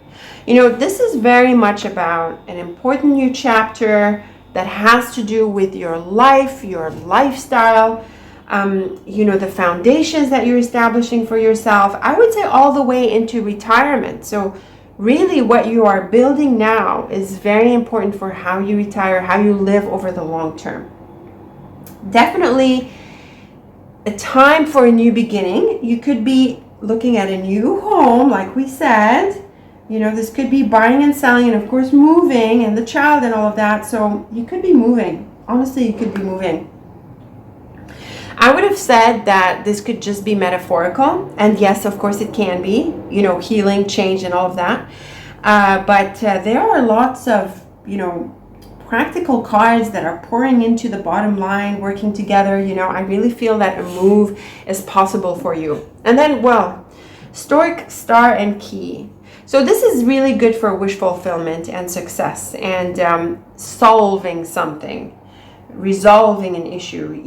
This is very much about an important new chapter that has to do with your life, your lifestyle, the foundations that you're establishing for yourself. I would say all the way into retirement. So really what you are building now is very important for how you retire, how you live over the long term. Definitely a time for a new beginning. You could be looking at a new home, like we said. This could be buying and selling and, of course, moving and the child and all of that. So you could be moving. Honestly, you could be moving. I would have said that this could just be metaphorical. And yes, of course, it can be, healing, change, and all of that. But there are lots of, practical cards that are pouring into the bottom line, working together. I really feel that a move is possible for you. And then, stork, star, and key. So this is really good for wish fulfillment and success and solving something, resolving an issue,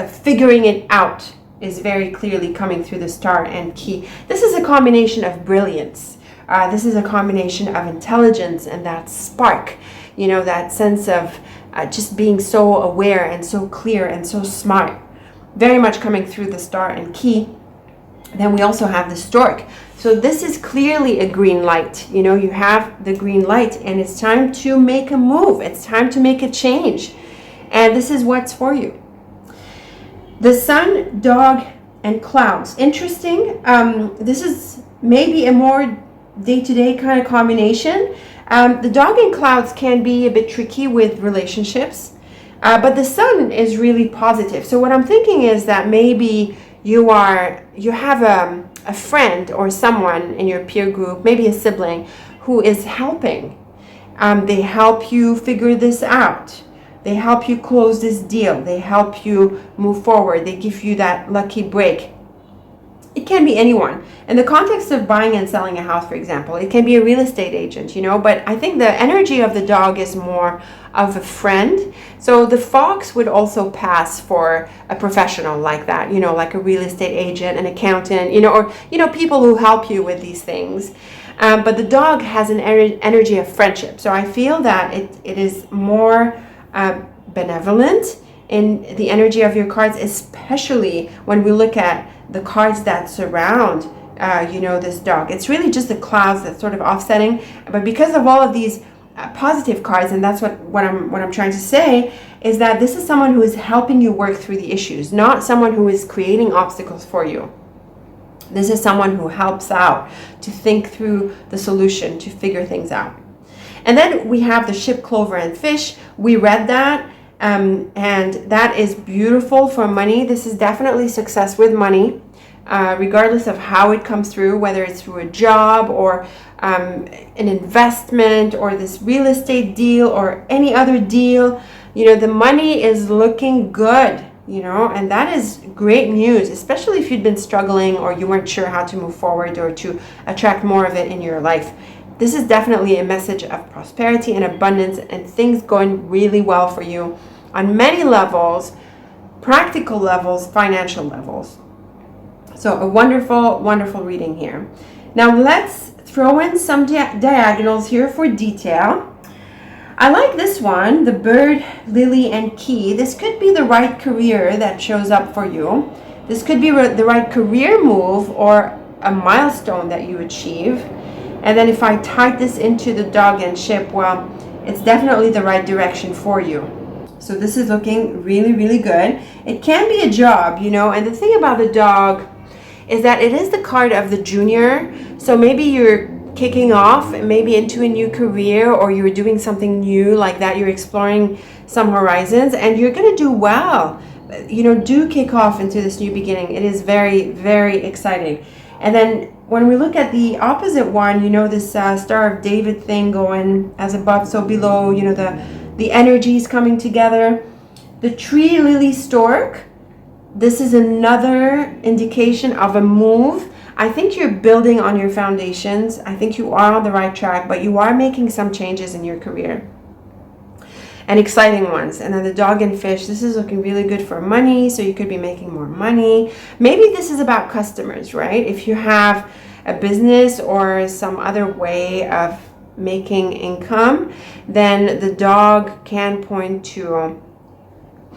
figuring it out is very clearly coming through the star and key. This is a combination of brilliance. This is a combination of intelligence and that spark, that sense of just being so aware and so clear and so smart. Very much coming through the star and key. Then we also have the stork. So this is clearly a green light. You have the green light and it's time to make a move. It's time to make a change. And this is what's for you. The sun, dog, and clouds. Interesting. This is maybe a more day-to-day kind of combination. The dog and clouds can be a bit tricky with relationships. But the sun is really positive. So what I'm thinking is that maybe you have a friend or someone in your peer group, maybe a sibling, who is helping. They help you figure this out. They help you close this deal. They help you move forward. They give you that lucky break. It can be anyone. In the context of buying and selling a house, for example, it can be a real estate agent, but I think the energy of the dog is more of a friend. So the fox would also pass for a professional like that, like a real estate agent, an accountant, or, people who help you with these things. But the dog has an energy of friendship. So I feel that it is more benevolent in the energy of your cards, especially when we look at the cards that surround, this dog. It's really just the clouds that's sort of offsetting. But because of all of these positive cards, and that's what I'm trying to say, is that this is someone who is helping you work through the issues, not someone who is creating obstacles for you. This is someone who helps out to think through the solution, to figure things out. And then we have the ship, clover, and fish. We read that. And that is beautiful for money. This is definitely success with money, regardless of how it comes through, whether it's through a job or an investment or this real estate deal or any other deal. The money is looking good. and that is great news, especially if you'd been struggling or you weren't sure how to move forward or to attract more of it in your life. This is definitely a message of prosperity and abundance and things going really well for you on many levels, practical levels, financial levels. So a wonderful, wonderful reading here. Now let's throw in some diagonals here for detail. I like this one, the bird, lily, and key. This could be the right career that shows up for you. This could be the right career move or a milestone that you achieve. And then if I type this into the dog and ship, well, it's definitely the right direction for you. So this is looking really, really good. It can be a job, and the thing about the dog is that it is the card of the junior. So maybe you're kicking off maybe into a new career, or you're doing something new like that. You're exploring some horizons and you're going to do well. Do kick off into this new beginning. It is very, very exciting. And then when we look at the opposite one, this Star of David thing going as above, so below, the energies coming together. The tree, lily, stork. This is another indication of a move. I think you're building on your foundations. I think you are on the right track, but you are making some changes in your career. And exciting ones. And then the dog and fish, this is looking really good for money, so you could be making more money. Maybe this is about customers, right? If you have a business or some other way of making income, then the dog can point to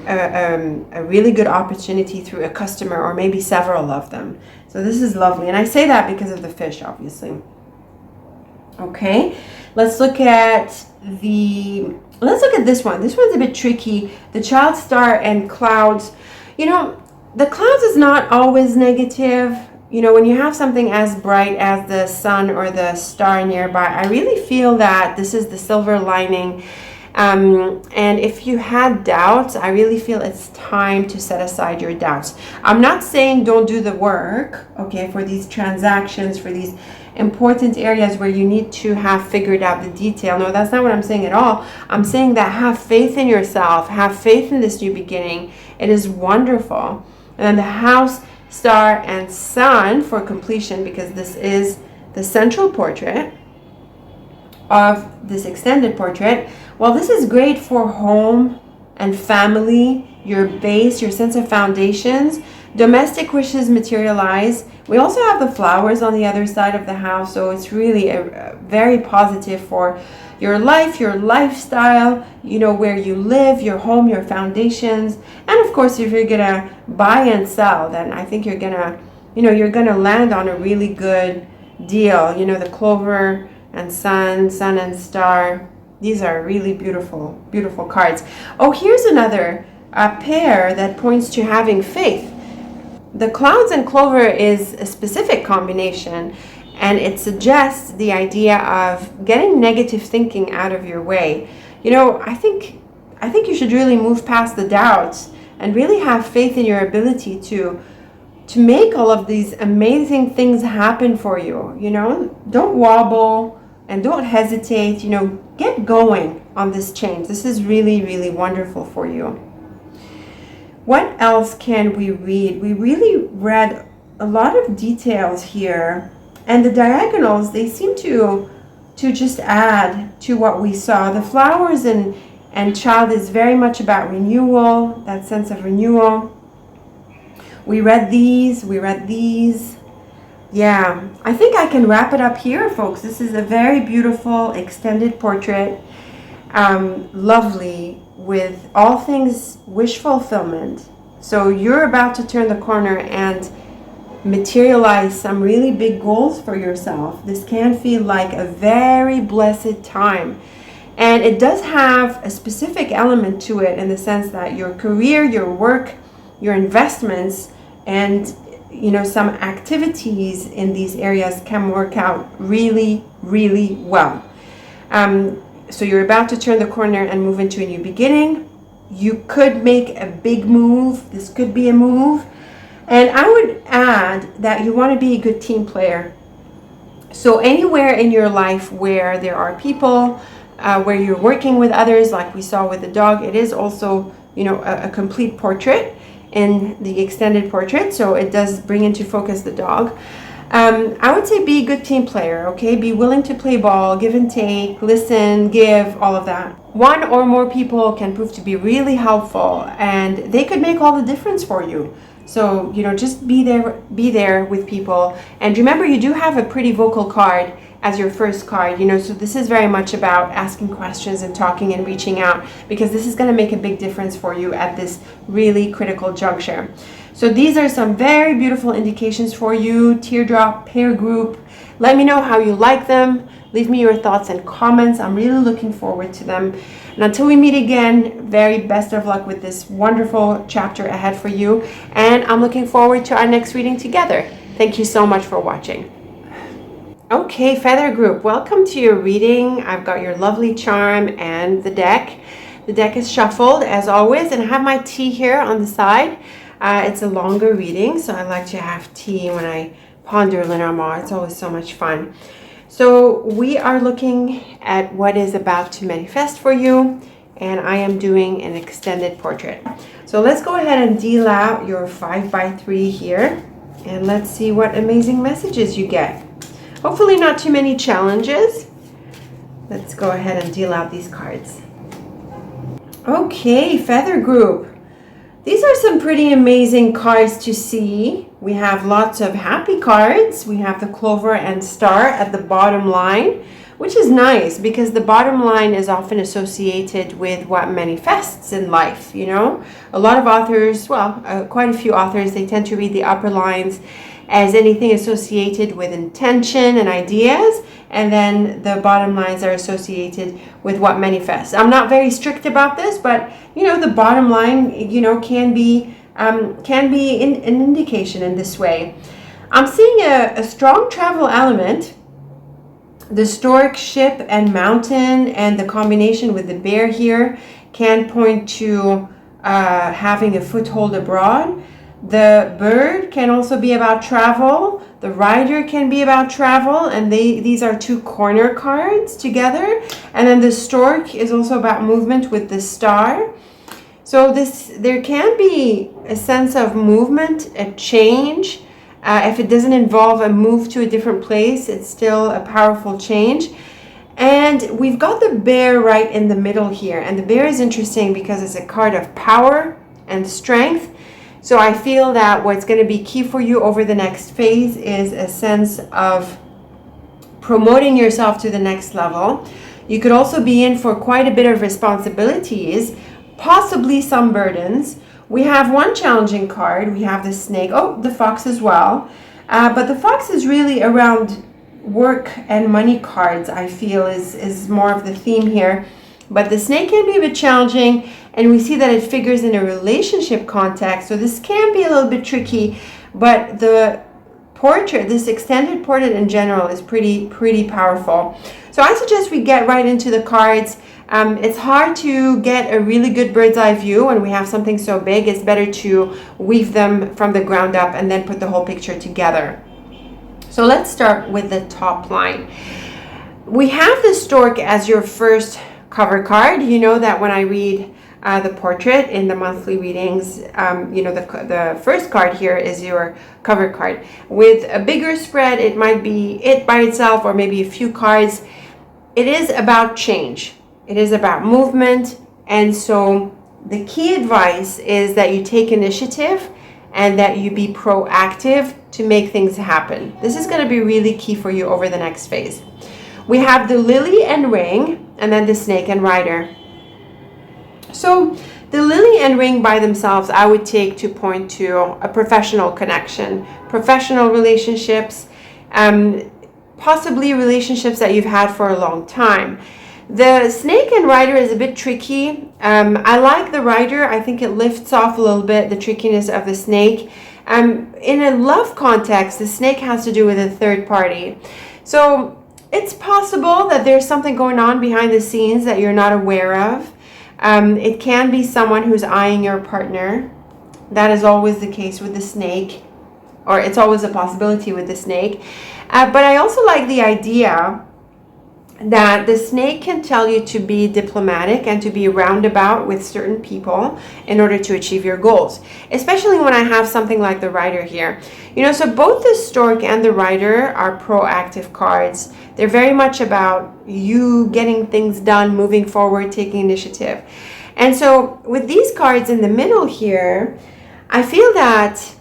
a really good opportunity through a customer or maybe several of them. So this is lovely. And I say that because of the fish, obviously. Okay, let's look at this one. This one's a bit tricky. The child star and clouds. The clouds is not always negative. When you have something as bright as the sun or the star nearby, I really feel that this is the silver lining. And if you had doubts, I really feel it's time to set aside your doubts. I'm not saying don't do the work, okay, for these transactions, for these important areas where you need to have figured out the detail. No, that's not what I'm saying at all. I'm saying that have faith in yourself, have faith in this new beginning. It is wonderful. And then the house, star, and sun for completion, because this is the central portrait of this extended portrait. Well, this is great for home and family, your base, your sense of foundations. Domestic wishes materialize. We also have the flowers on the other side of the house, so it's really a very positive for your life, your lifestyle, where you live, your home, your foundations. And of course, if you're gonna buy and sell, then I think you're gonna land on a really good deal. The clover and sun and star. These are really beautiful, beautiful cards. Oh, here's another pair that points to having faith. The clouds and clover is a specific combination, and it suggests the idea of getting negative thinking out of your way. I think you should really move past the doubts and really have faith in your ability to make all of these amazing things happen for you. Don't wobble and don't hesitate. Get going on this change. This is really, really wonderful for you. What else can we read? We really read a lot of details here, and the diagonals, they seem to just add to what we saw. The flowers and child is very much about renewal, that sense of renewal. We read these. Yeah, I think I can wrap it up here, folks. This is a very beautiful extended portrait. Lovely, with all things wish fulfillment. So you're about to turn the corner and materialize some really big goals for yourself. This can feel like a very blessed time. And it does have a specific element to it in the sense that your career, your work, your investments, and some activities in these areas can work out really, really well. So you're about to turn the corner and move into a new beginning. You could make a big move. This could be a move. And I would add that you want to be a good team player. So anywhere in your life where there are people, where you're working with others, like we saw with the dog, it is also, a complete portrait. in the extended portrait, so it does bring into focus the dog. I would say be a good team player, okay? Be willing to play ball, give and take, listen, give, all of that. One or more people can prove to be really helpful, and they could make all the difference for you. So, just be there with people. And remember, you do have a pretty vocal card as your first card, so this is very much about asking questions and talking and reaching out, because this is going to make a big difference for you at this really critical juncture. So these are some very beautiful indications for you. Teardrop, Pear group. Let me know how you like them. Leave me your thoughts and comments. I'm really looking forward to them. And until we meet again, very best of luck with this wonderful chapter ahead for you. And I'm looking forward to our next reading together. Thank you so much for watching. Okay, Feather Group, welcome to your reading. I've got your lovely charm and the deck. The deck is shuffled as always, and I have my tea here on the side. It's a longer reading, so I like to have tea when I ponder Lenormand. It's always so much fun. So we are looking at what is about to manifest for you, and I am doing an extended portrait. So let's go ahead and deal out your 5x3 here, and let's see what amazing messages you get. Hopefully not too many challenges. Let's go ahead and deal out these cards. Okay, Feather Group. These are some pretty amazing cards to see. We have lots of happy cards. We have the clover and star at the bottom line, which is nice because the bottom line is often associated with what manifests in life, A lot of authors, quite a few authors, they tend to read the upper lines as anything associated with intention and ideas, and then the bottom lines are associated with what manifests. I'm not very strict about this, but the bottom line can be an indication in this way. I'm seeing a strong travel element. The stork, ship, and mountain, and the combination with the bear here can point to having a foothold abroad. The bird can also be about travel. The rider can be about travel, and these are two corner cards together. And then the stork is also about movement with the star. So there can be a sense of movement, a change. If it doesn't involve a move to a different place, it's still a powerful change. And we've got the bear right in the middle here. And the bear is interesting because it's a card of power and strength. So I feel that what's going to be key for you over the next phase is a sense of promoting yourself to the next level. You could also be in for quite a bit of responsibilities, possibly some burdens. We have one challenging card. We have the snake. Oh, the fox as well. But the fox is really around work and money cards, I feel, is more of the theme here. But the snake can be a bit challenging, and we see that it figures in a relationship context. So this can be a little bit tricky, but the portrait, this extended portrait in general, is pretty powerful. So I suggest we get right into the cards. It's hard to get a really good bird's eye view when we have something so big. It's better to weave them from the ground up and then put the whole picture together. So let's start with the top line. We have the stork as your first cover card. You know that when I read the portrait in the monthly readings, the first card here is your cover card. With a bigger spread, it might be it by itself or maybe a few cards. It is about change. It is about movement. And so the key advice is that you take initiative and that you be proactive to make things happen. This is going to be really key for you over the next phase. We have the lily and ring, and then the snake and rider. So the lily and ring by themselves, I would take to point to a professional connection, professional relationships, possibly relationships that you've had for a long time. The snake and rider is a bit tricky. I like the rider. I think it lifts off a little bit the trickiness of the snake. In a love context, the snake has to do with a third party. So it's possible that there's something going on behind the scenes that you're not aware of. It can be someone who's eyeing your partner. That is always the case with the snake, or it's always a possibility with the snake. But I also like the idea that the snake can tell you to be diplomatic and to be roundabout with certain people in order to achieve your goals, especially when I have something like the Rider here. So both the Stork and the Rider are proactive cards. They're very much about you getting things done, moving forward, taking initiative. And so with these cards in the middle here, I feel that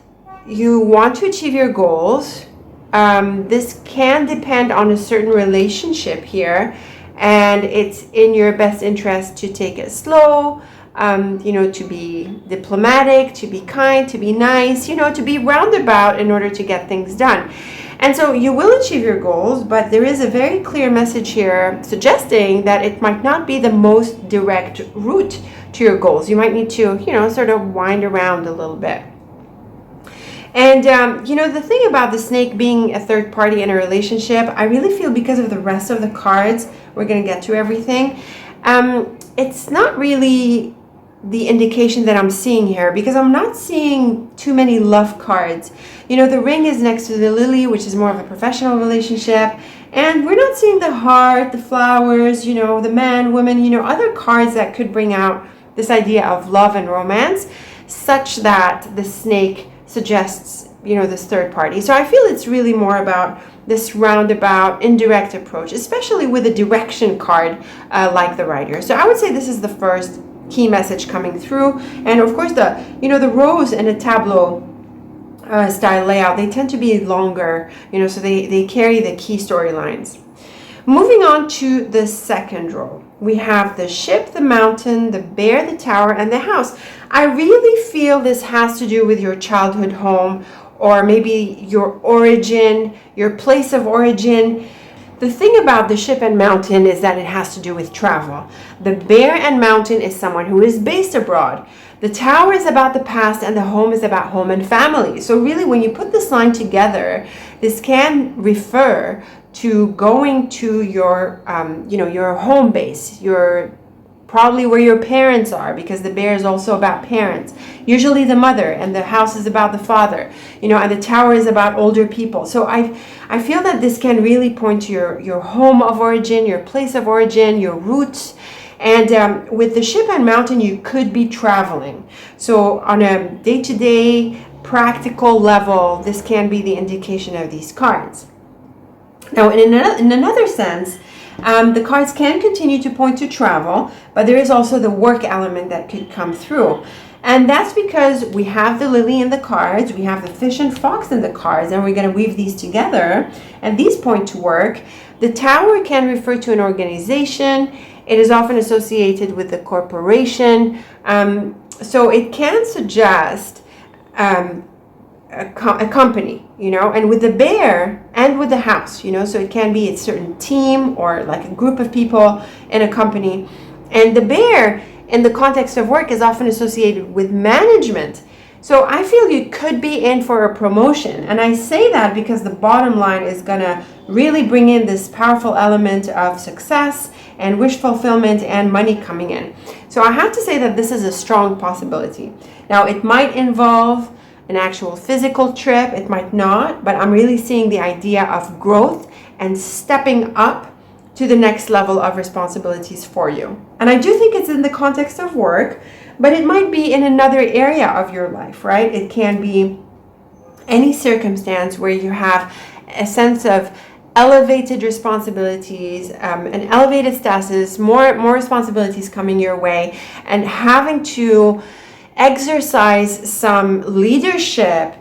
you want to achieve your goals. This can depend on a certain relationship here, and it's in your best interest to take it slow, to be diplomatic, to be kind, to be nice, to be roundabout in order to get things done. And so you will achieve your goals, but there is a very clear message here suggesting that it might not be the most direct route to your goals. You might need to, sort of wind around a little bit. And, the thing about the snake being a third party in a relationship, I really feel because of the rest of the cards, we're going to get to everything. It's not really the indication that I'm seeing here, because I'm not seeing too many love cards. The ring is next to the lily, which is more of a professional relationship. And we're not seeing the heart, the flowers, the man, woman, other cards that could bring out this idea of love and romance, such that the snake suggests, this third party. So I feel it's really more about this roundabout, indirect approach, especially with a direction card like the Rider. So I would say this is the first key message coming through. And of course, the rose and the tableau style layout, they tend to be longer, so they carry the key storylines. Moving on to the second row, we have the ship, the mountain, the bear, the tower, and the house. I really feel this has to do with your childhood home, or maybe your origin, your place of origin. The thing about the ship and mountain is that it has to do with travel. The bear and mountain is someone who is based abroad. The tower is about the past, and the home is about home and family. So really, when you put this line together, this can refer to going to your, your home base, probably where your parents are, because the bear is also about parents, usually the mother, and the house is about the father, and the tower is about older people. So I feel that this can really point to your home of origin, your place of origin, your roots. And with the ship and mountain, you could be traveling. So on a day-to-day practical level, this can be the indication of these cards. Now, in another sense, the cards can continue to point to travel, but there is also the work element that could come through. And that's because we have the lily in the cards, we have the fish and fox in the cards, and we're going to weave these together, and these point to work. The tower can refer to an organization. It is often associated with the corporation. So it can suggest a company, and with the bear and with the house, so it can be a certain team or like a group of people in a company. And the bear in the context of work is often associated with management. So I feel you could be in for a promotion. And I say that because the bottom line is going to really bring in this powerful element of success and wish fulfillment and money coming in. So I have to say that this is a strong possibility. Now, it might involve an actual physical trip, it might not, but I'm really seeing the idea of growth and stepping up to the next level of responsibilities for you. And I do think it's in the context of work, but it might be in another area of your life, right? It can be any circumstance where you have a sense of elevated responsibilities, an elevated status, more responsibilities coming your way, and having to exercise some leadership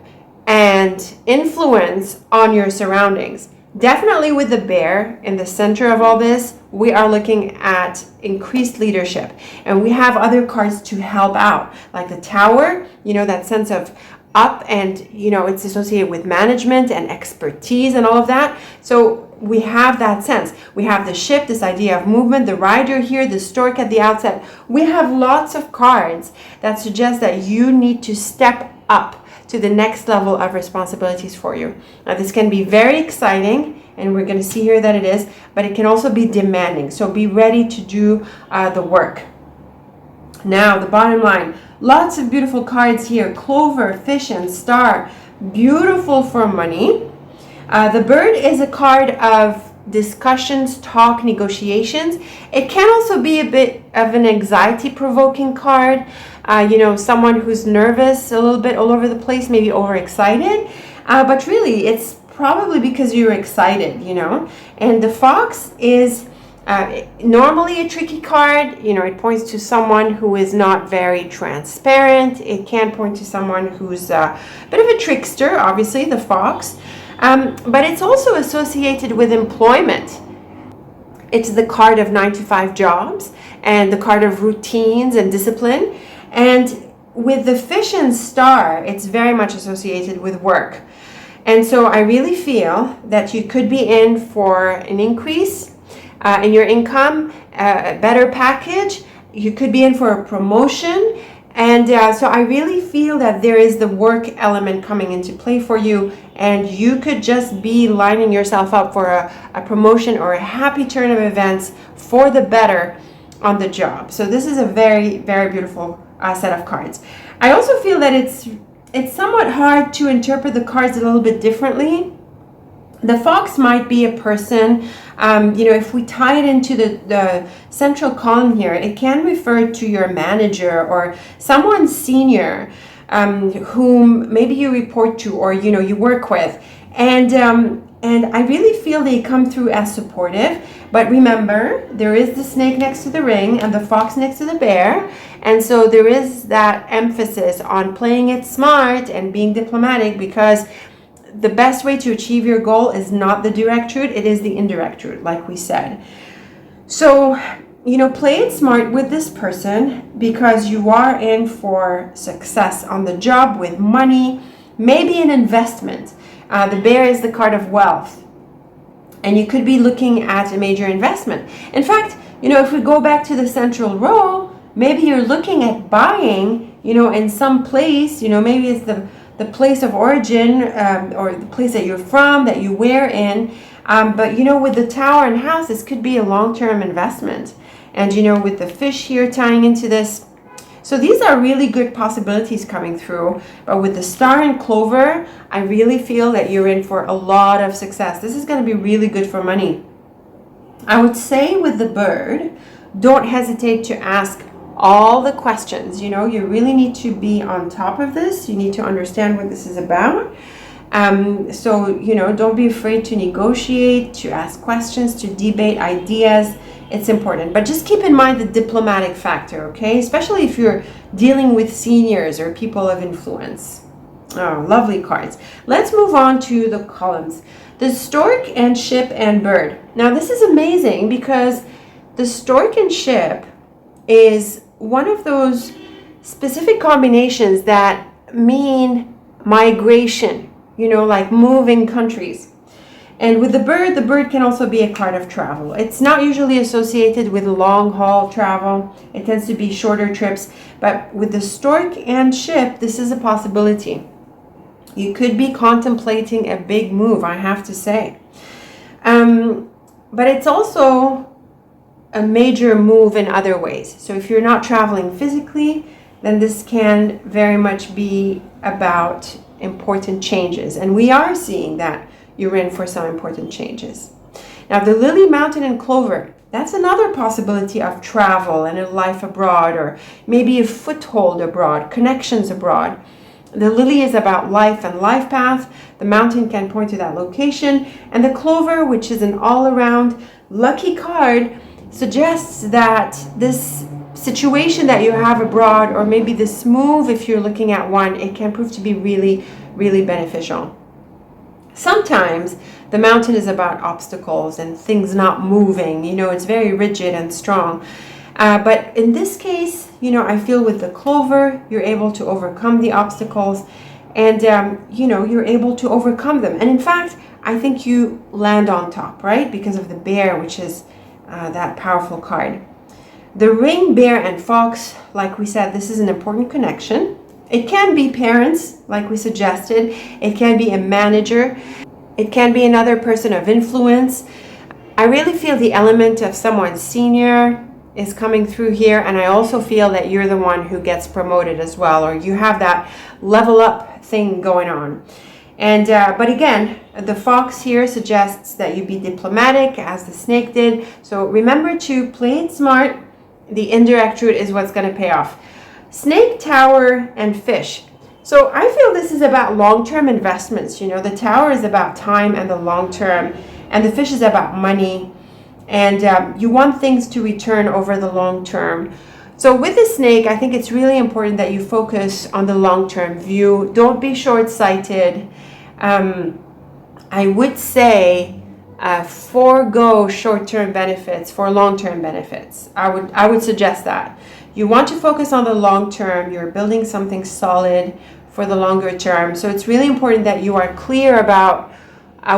and influence on your surroundings. Definitely with the bear in the center of all this, we are looking at increased leadership. And we have other cards to help out, like the tower, that sense of up, and it's associated with management and expertise and all of that. So we have that sense. We have the ship, this idea of movement, the rider here, the stork at the outset. We have lots of cards that suggest that you need to step up to the next level of responsibilities for you. Now, this can be very exciting, and we're going to see here that it is, but it can also be demanding. So be ready to do the work. Now, the bottom line, lots of beautiful cards here. Clover, fish, and star. Beautiful for money. The bird is a card of discussions, talk, negotiations. It can also be a bit of an anxiety-provoking card. Someone who's nervous, a little bit all over the place, maybe overexcited. But really, it's probably because you're excited, And the fox is normally a tricky card. It points to someone who is not very transparent. It can point to someone who's a bit of a trickster, obviously, the fox. But it's also associated with employment. It's the card of 9-to-5 jobs and the card of routines and discipline. And with the fish and star, it's very much associated with work. And so I really feel that you could be in for an increase in your income, a better package. You could be in for a promotion. And so I really feel that there is the work element coming into play for you, and you could just be lining yourself up for a promotion or a happy turn of events for the better on the job. So this is a very, very beautiful set of cards. I also feel that it's somewhat hard to interpret the cards a little bit differently. The fox might be a person, if we tie it into the central column here, it can refer to your manager or someone senior whom maybe you report to or, you work with. And I really feel they come through as supportive. But remember, there is the snake next to the ring and the fox next to the bear. And so there is that emphasis on playing it smart and being diplomatic, because the best way to achieve your goal is not the direct route, it is the indirect route, like we said. So, play it smart with this person, because you are in for success on the job with money, maybe an investment. The bear is the card of wealth, and you could be looking at a major investment. In fact, if we go back to the central row, maybe you're looking at buying, in some place, maybe it's the place of origin or the place that you're from, that you wear in. But, with the tower and house, this could be a long-term investment. And, with the fish here tying into this. So these are really good possibilities coming through. But with the star and clover, I really feel that you're in for a lot of success. This is going to be really good for money. I would say with the bird, don't hesitate to ask all the questions. You really need to be on top of this. You need to understand what this is about. So don't be afraid to negotiate, to ask questions, to debate ideas. It's important. But just keep in mind the diplomatic factor, okay? Especially if you're dealing with seniors or people of influence. Oh, lovely cards. Let's move on to the columns. The stork and ship and bird. Now this is amazing, because the stork and ship is one of those specific combinations that mean migration, like moving countries. And with the bird can also be a card of travel. It's not usually associated with long haul travel. It tends to be shorter trips. But with the stork and ship, this is a possibility. You could be contemplating a big move, I have to say. But it's also a major move in other ways. So if you're not traveling physically, then this can very much be about important changes. And we are seeing that you're in for some important changes. Now the lily, mountain, and clover, that's another possibility of travel and a life abroad, or maybe a foothold abroad, connections abroad. The lily is about life and life path. The mountain can point to that location. And the clover, which is an all-around lucky card, suggests that this situation that you have abroad, or maybe this move, if you're looking at one, it can prove to be really, really beneficial. Sometimes the mountain is about obstacles and things not moving. It's very rigid and strong. But in this case, I feel with the clover, you're able to overcome the obstacles, and, you're able to overcome them. And in fact, I think you land on top, right? Because of the bear, which is that powerful card. The ring, bear, and fox, like we said, this is an important connection. It can be parents, like we suggested. It can be a manager. It can be another person of influence. I really feel the element of someone senior is coming through here, and I also feel that you're the one who gets promoted as well, or you have that level up thing going on. And but again, the fox here suggests that you be diplomatic, as the snake did. So remember to play it smart. The indirect route is what's going to pay off. Snake, tower, and fish. So I feel this is about long-term investments. You know, the tower is about time and the long term, and the fish is about money. And you want things to return over the long term. So with the snake, I think it's really important that you focus on the long-term view. Don't be short-sighted. I would say forego short-term benefits for long-term benefits. I would suggest that. You want to focus on the long term. You're building something solid for the longer term. So it's really important that you are clear about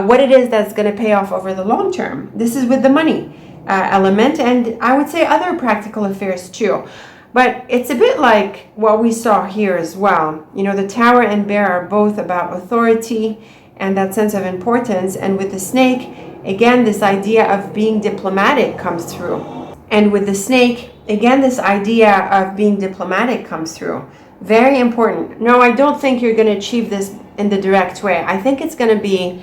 what it is that's going to pay off over the long term. This is with the money element, and I would say other practical affairs too. But it's a bit like what we saw here as well. You know, the tower and bear are both about authority and that sense of importance. And with the snake, again, this idea of being diplomatic comes through. And with the snake, again, this idea of being diplomatic comes through. Very important. No, I don't think you're going to achieve this in the direct way. I think it's going to be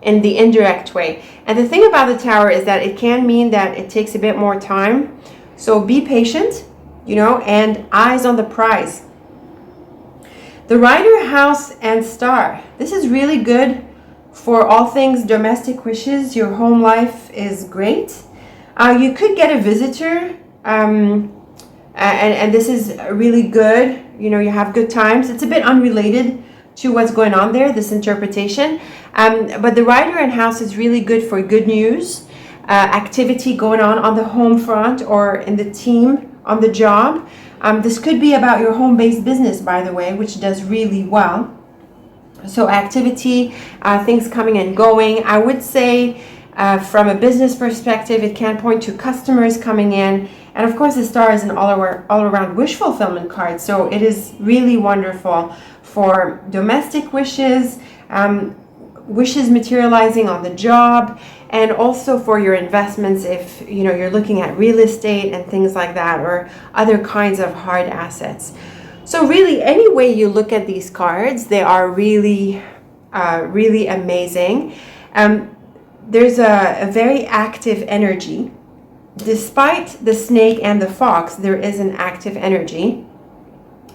in the indirect way. And the thing about the tower is that it can mean that it takes a bit more time. So be patient, you know, and eyes on the prize. The rider, house, and star. This is really good for all things domestic wishes. Your home life is great. You could get a visitor, and this is really good. You know, you have good times. It's a bit unrelated to what's going on there, this interpretation. But the rider and house is really good for good news, activity going on the home front or in the team, on the job. This could be about your home-based business, by the way, which does really well. So activity, things coming and going. I would say from a business perspective, it can point to customers coming in. And of course, the star is an all-around wish fulfillment card. So it is really wonderful for domestic wishes, wishes materializing on the job, and also for your investments if you know you're looking at real estate and things like that, or other kinds of hard assets. So really, any way you look at these cards, they are really really amazing. There's a very active energy. Despite the snake and the fox, there is an active energy.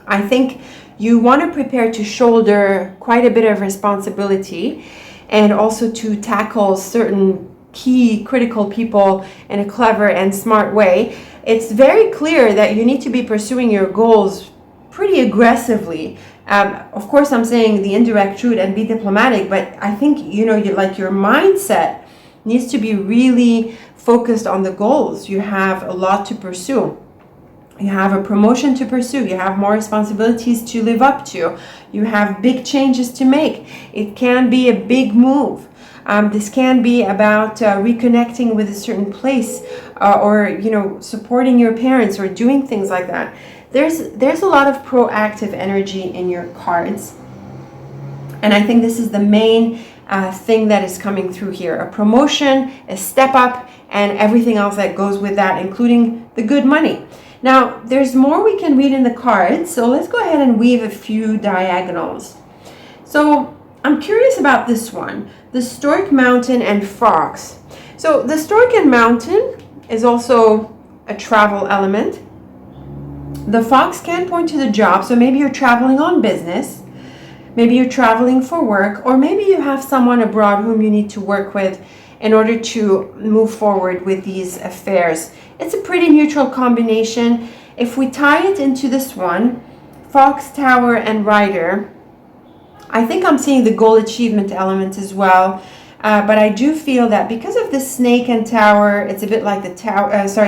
I think you want to prepare to shoulder quite a bit of responsibility, and also to tackle certain key critical people in a clever and smart way. It's very clear that you need to be pursuing your goals pretty aggressively. Of course, I'm saying the indirect route and be diplomatic, but I think, you know, your mindset needs to be really focused on the goals. You have a lot to pursue. You have a promotion to pursue. You have more responsibilities to live up to. You have big changes to make. It can be a big move. This can be about reconnecting with a certain place, or you know, supporting your parents, or doing things like that. There's a lot of proactive energy in your cards, and I think this is the main thing that is coming through here: a promotion, a step up, and everything else that goes with that, including the good money. Now, there's more we can read in the cards, so let's go ahead and weave a few diagonals. So I'm curious about this one, the Stork, Mountain, and Fox. So the Stork and Mountain is also a travel element. The Fox can point to the job, so maybe you're traveling on business, maybe you're traveling for work, or maybe you have someone abroad whom you need to work with in order to move forward with these affairs. It's a pretty neutral combination. If we tie it into this one, Fox, Tower, and Rider, I think I'm seeing the goal achievement element as well. But I do feel that because of the snake and tower, it's a bit like the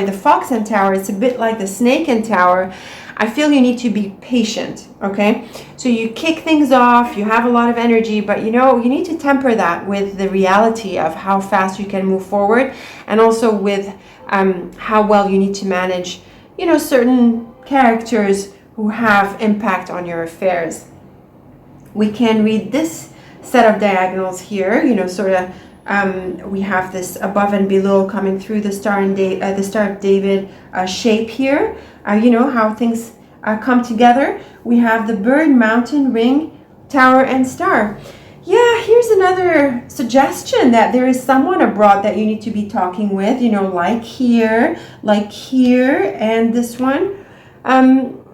the fox and tower, it's a bit like the snake and tower. I feel you need to be patient, okay? So you kick things off, you have a lot of energy, but you know, you need to temper that with the reality of how fast you can move forward, and also with how well you need to manage, you know, certain characters who have impact on your affairs. We can read this set of diagonals here, you know, sort of we have this above and below coming through the Star and the Star of David shape here. You know how things come together. We have the bird, mountain, ring, tower, and star. Yeah, here's another suggestion that there is someone abroad that you need to be talking with, like here, and this one.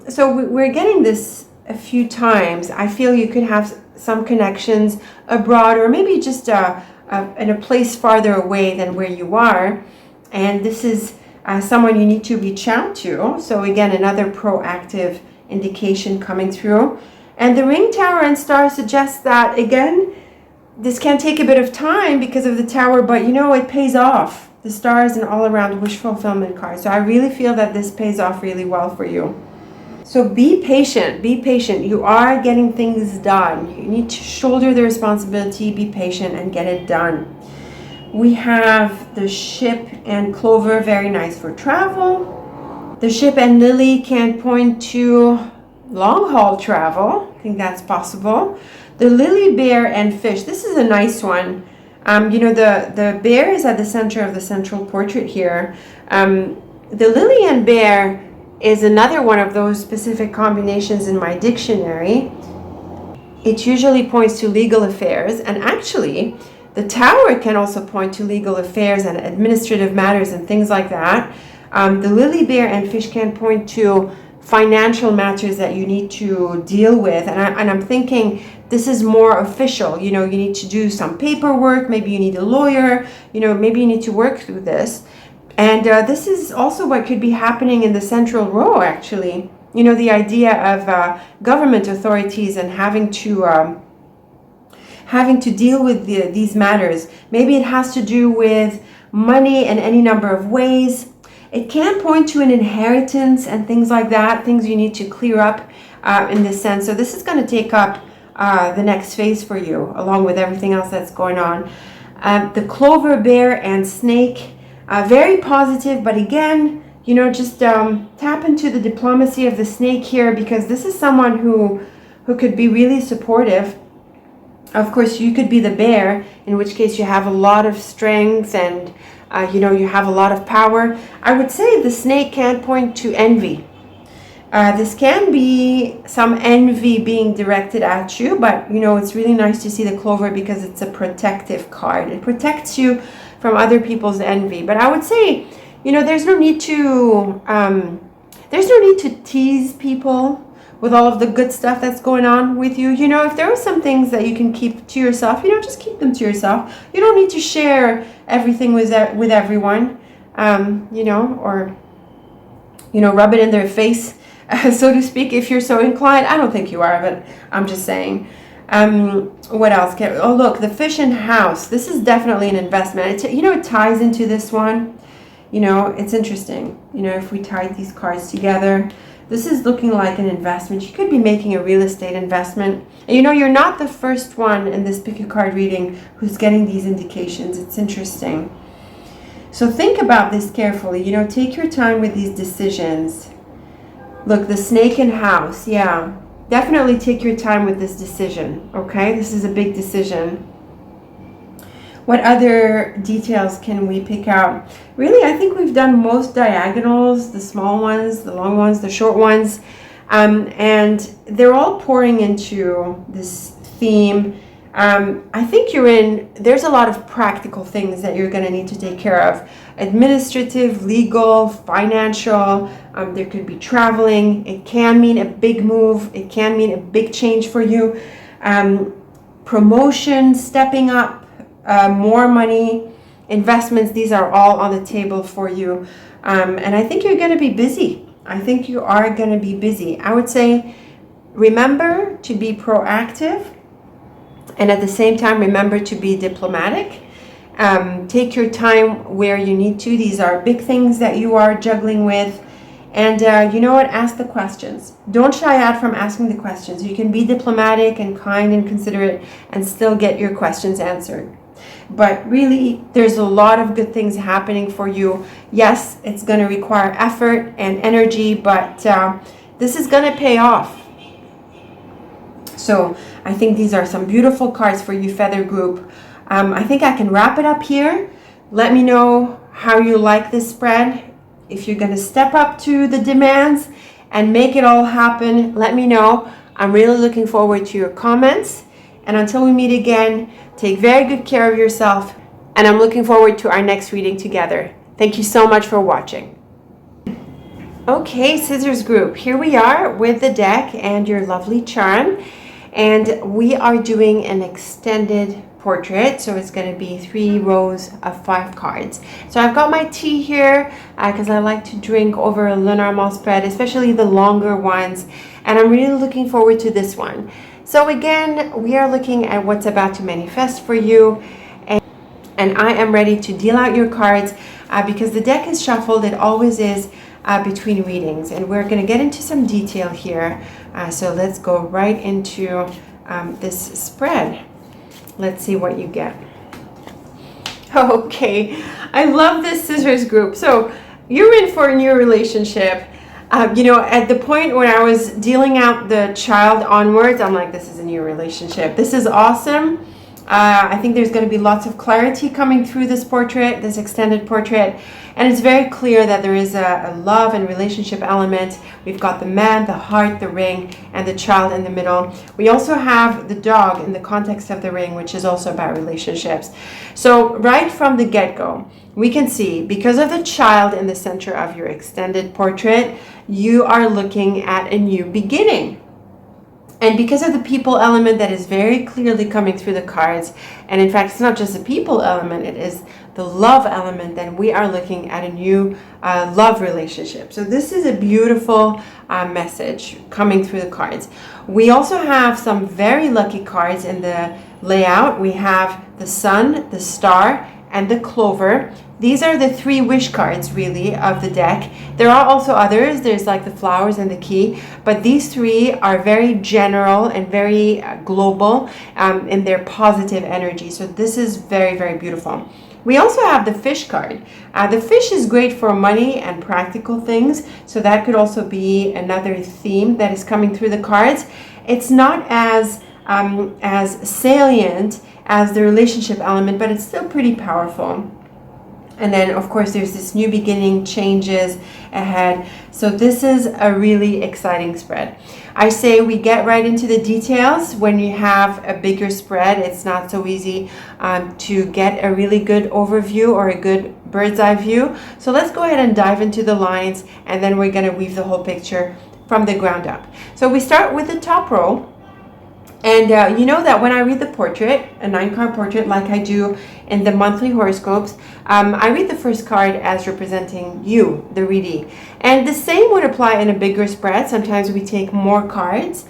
So we're getting this a few times. I feel you could have some connections abroad, or maybe just in a place farther away than where you are. And this is someone you need to reach out to. So again, another proactive indication coming through. And the ring, tower, and star suggests that, again, this can take a bit of time because of the tower, but it pays off. The star is an all-around wish fulfillment card. So I really feel that this pays off really well for you. So be patient, be patient. You are getting things done. You need to shoulder the responsibility, be patient, and get it done. We have the ship and clover, very nice for travel. The ship and lily can point to long haul travel. I think that's possible. The lily, bear, and fish. This is a nice one. The bear is at the center of the central portrait here. The lily and bear is another one of those specific combinations in my dictionary. It usually points to legal affairs, and actually the tower can also point to legal affairs and administrative matters and things like that. The lily, bear, and fish can point to financial matters that you need to deal with, and I'm thinking this is more official. You need to do some paperwork, maybe you need a lawyer, maybe you need to work through this. And this is also what could be happening in the central row, actually. The idea of government authorities and having to deal with these matters. Maybe it has to do with money in any number of ways. It can point to an inheritance and things like that, things you need to clear up in this sense. So this is going to take up the next phase for you, along with everything else that's going on. The clover, bear, and snake, very positive, but again, just tap into the diplomacy of the snake here, because this is someone who could be really supportive. Of course, you could be the bear, in which case you have a lot of strength and you have a lot of power. I would say the snake can point to envy. This can be some envy being directed at you, but it's really nice to see the clover because it's a protective card. It protects you from other people's envy. But I would say, there's no need to tease people with all of the good stuff that's going on with you. If there are some things that you can keep to yourself, just keep them to yourself. You don't need to share everything with everyone, or rub it in their face, so to speak, if you're so inclined. I don't think you are, but I'm just saying. What else? Look, the fish and house. This is definitely an investment. It ties into this one. It's interesting. If we tied these cards together, this is looking like an investment. You could be making a real estate investment. And you're not the first one in this pick-a-card reading who's getting these indications. It's interesting. So think about this carefully. Take your time with these decisions. Look, the snake and house. Yeah, definitely take your time with this decision. Okay, this is a big decision. What other details can we pick out? Really, I think we've done most diagonals, the small ones, the long ones, the short ones. And they're all pouring into this theme. I think there's a lot of practical things that you're going to need to take care of. Administrative, legal, financial. There could be traveling. It can mean a big move. It can mean a big change for you. Promotion, stepping up. More money, investments, these are all on the table for you. And I think you're going to be busy. I think you are going to be busy. I would say remember to be proactive, and at the same time remember to be diplomatic. Take your time where you need to. These are big things that you are juggling with. And you know what? Ask the questions. Don't shy out from asking the questions. You can be diplomatic and kind and considerate and still get your questions answered. But really, there's a lot of good things happening for you. Yes, it's going to require effort and energy, but this is going to pay off. So I think these are some beautiful cards for you, Feather Group. I think I can wrap it up here. Let me know how you like this spread. If you're going to step up to the demands and make it all happen, let me know. I'm really looking forward to your comments. And until we meet again, take very good care of yourself. And I'm looking forward to our next reading together. Thank you so much for watching. Okay, Scissors Group, here we are with the deck and your lovely charm. And we are doing an extended portrait, so it's going to be 3 rows of 5 cards. So I've got my tea here because I like to drink over a Lenormand spread, especially the longer ones, and I'm really looking forward to this one. So again, we are looking at what's about to manifest for you, and I am ready to deal out your cards because the deck is shuffled. It always is between readings, and we're going to get into some detail here. So let's go right into this spread. Let's see what you get. Okay, I love this Scissors Group. So you're in for a new relationship. At the point when I was dealing out the child onwards, I'm like, this is a new relationship. This is awesome. I think there's going to be lots of clarity coming through this portrait, this extended portrait. And it's very clear that there is a love and relationship element. We've got the man, the heart, the ring, and the child in the middle. We also have the dog in the context of the ring, which is also about relationships. So right from the get-go, we can see, because of the child in the center of your extended portrait, you are looking at a new beginning. And because of the people element that is very clearly coming through the cards, and in fact, it's not just the people element, it is the love element, then we are looking at a new love relationship. So this is a beautiful message coming through the cards. We also have some very lucky cards in the layout. We have the sun, the star, and the clover. These are the 3 wish cards, really, of the deck. There are also others. There's like the flowers and the key, but these 3 are very general and very global in their positive energy. So this is very, very beautiful. We also have the fish card. The fish is great for money and practical things, so that could also be another theme that is coming through the cards. It's not as salient as the relationship element, but it's still pretty powerful. And then, of course, there's this new beginning, changes ahead. So this is a really exciting spread. I say we get right into the details. When you have a bigger spread, it's not so easy to get a really good overview or a good bird's eye view. So let's go ahead and dive into the lines, and then we're going to weave the whole picture from the ground up. So we start with the top row. And you know that when I read the portrait, a 9-card portrait like I do in the monthly horoscopes, I read the first card as representing you, the readee. And the same would apply in a bigger spread. Sometimes we take more cards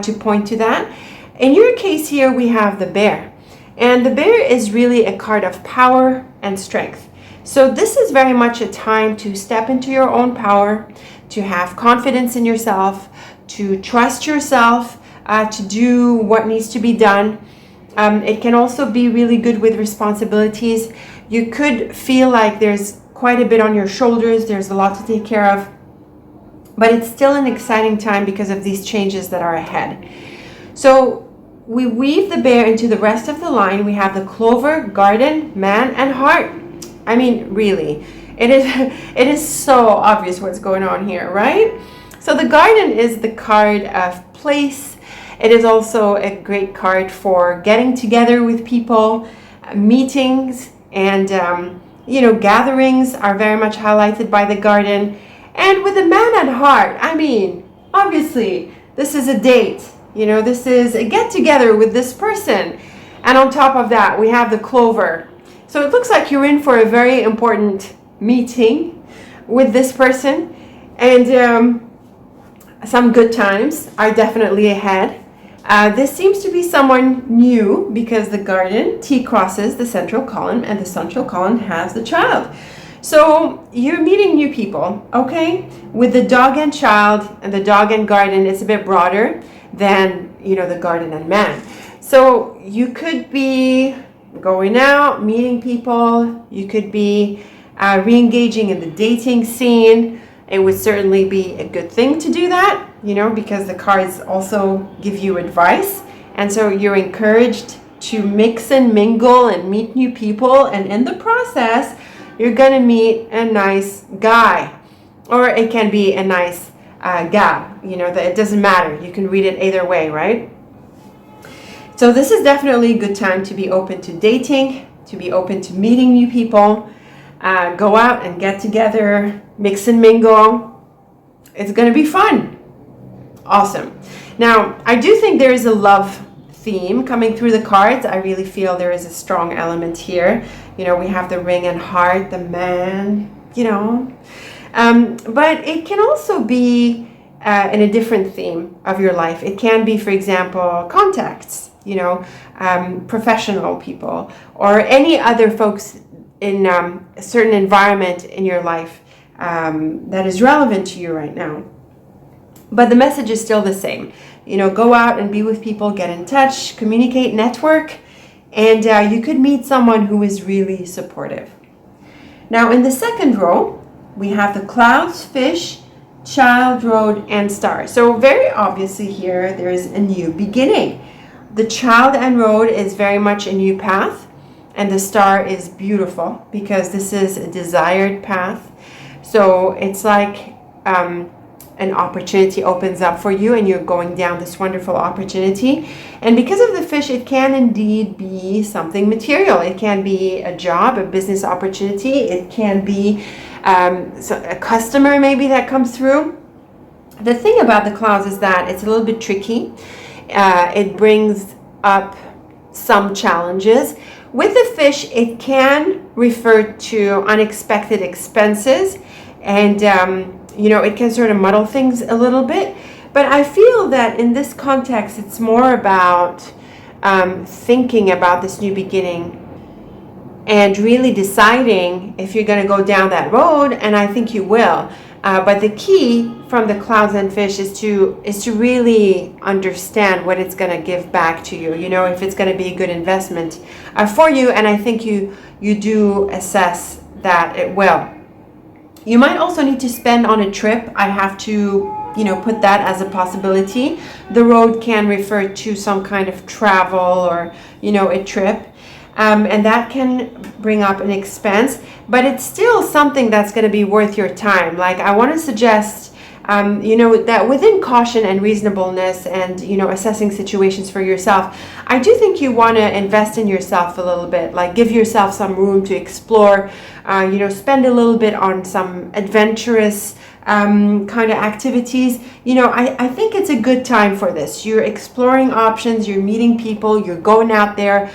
to point to that. In your case here, we have the bear. And the bear is really a card of power and strength. So this is very much a time to step into your own power, to have confidence in yourself, to trust yourself, to do what needs to be done. It can also be really good with responsibilities. You could feel like there's quite a bit on your shoulders. There's a lot to take care of. But it's still an exciting time because of these changes that are ahead. So we weave the bear into the rest of the line. We have the clover, garden, man, and heart. I mean, really, it is so obvious what's going on here, right? So the garden is the card of place. It is also a great card for getting together with people. Meetings and gatherings are very much highlighted by the garden. And with the man at heart, I mean, obviously, this is a date. This is a get together with this person. And on top of that, we have the clover. So it looks like you're in for a very important meeting with this person. And some good times are definitely ahead. This seems to be someone new because the garden T crosses the central column, and the central column has the child. So you're meeting new people, okay? With the dog and child and the dog and garden, it's a bit broader than, the garden and man. So you could be going out, meeting people. You could be re-engaging in the dating scene. It would certainly be a good thing to do that, because the cards also give you advice. And so you're encouraged to mix and mingle and meet new people. And in the process, you're going to meet a nice guy. Or it can be a nice gal. That it doesn't matter. You can read it either way, right? So this is definitely a good time to be open to dating, to be open to meeting new people, go out and get together, mix and mingle. It's going to be fun. Awesome. Now, I do think there is a love theme coming through the cards. I really feel there is a strong element here. We have the ring and heart, the man, but it can also be in a different theme of your life. It can be, for example, contacts, professional people, or any other folks in a certain environment in your life that is relevant to you right now. But the message is still the same. Go out and be with people, get in touch, communicate, network, and you could meet someone who is really supportive. Now, in the second row, we have the clouds, fish, child, road, and star. So very obviously here, there is a new beginning. The child and road is very much a new path, and the star is beautiful because this is a desired path. So it's like an opportunity opens up for you and you're going down this wonderful opportunity. And because of the fish, it can indeed be something material. It can be a job, a business opportunity. It can be a customer maybe that comes through. The thing about the clouds is that it's a little bit tricky. It brings up some challenges. With the fish, it can refer to unexpected expenses, and it can sort of muddle things a little bit. But I feel that in this context, it's more about thinking about this new beginning and really deciding if you're going to go down that road, and I think you will. But the key from the clouds and fish is to really understand what it's going to give back to you. If it's going to be a good investment for you, and I think you do assess that it will. You might also need to spend on a trip. I have to put that as a possibility. The road can refer to some kind of travel or a trip. And that can bring up an expense, but it's still something that's going to be worth your time. Like, I want to suggest, that within caution and reasonableness and, assessing situations for yourself, I do think you want to invest in yourself a little bit, like give yourself some room to explore, spend a little bit on some adventurous kind of activities. I think it's a good time for this. You're exploring options, you're meeting people, you're going out there,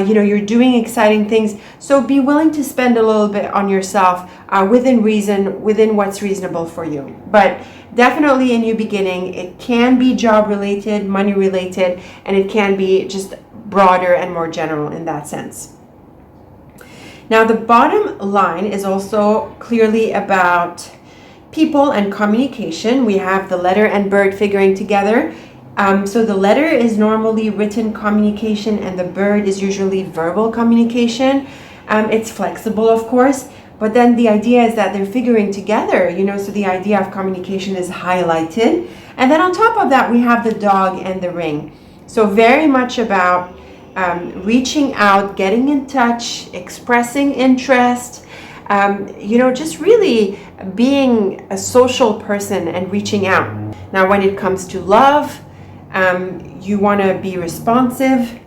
you're doing exciting things. So be willing to spend a little bit on yourself within reason, within what's reasonable for you. But definitely a new beginning. It can be job related, money related, and it can be just broader and more general in that sense. Now, the bottom line is also clearly about people and communication. We have the letter and bird figuring together. So the letter is normally written communication and the bird is usually verbal communication. It's flexible, of course, but then the idea is that they're figuring together, so the idea of communication is highlighted. And then on top of that, we have the dog and the ring. So very much about reaching out, getting in touch, expressing interest, just really being a social person and reaching out. Now, when it comes to love, you want to be responsive.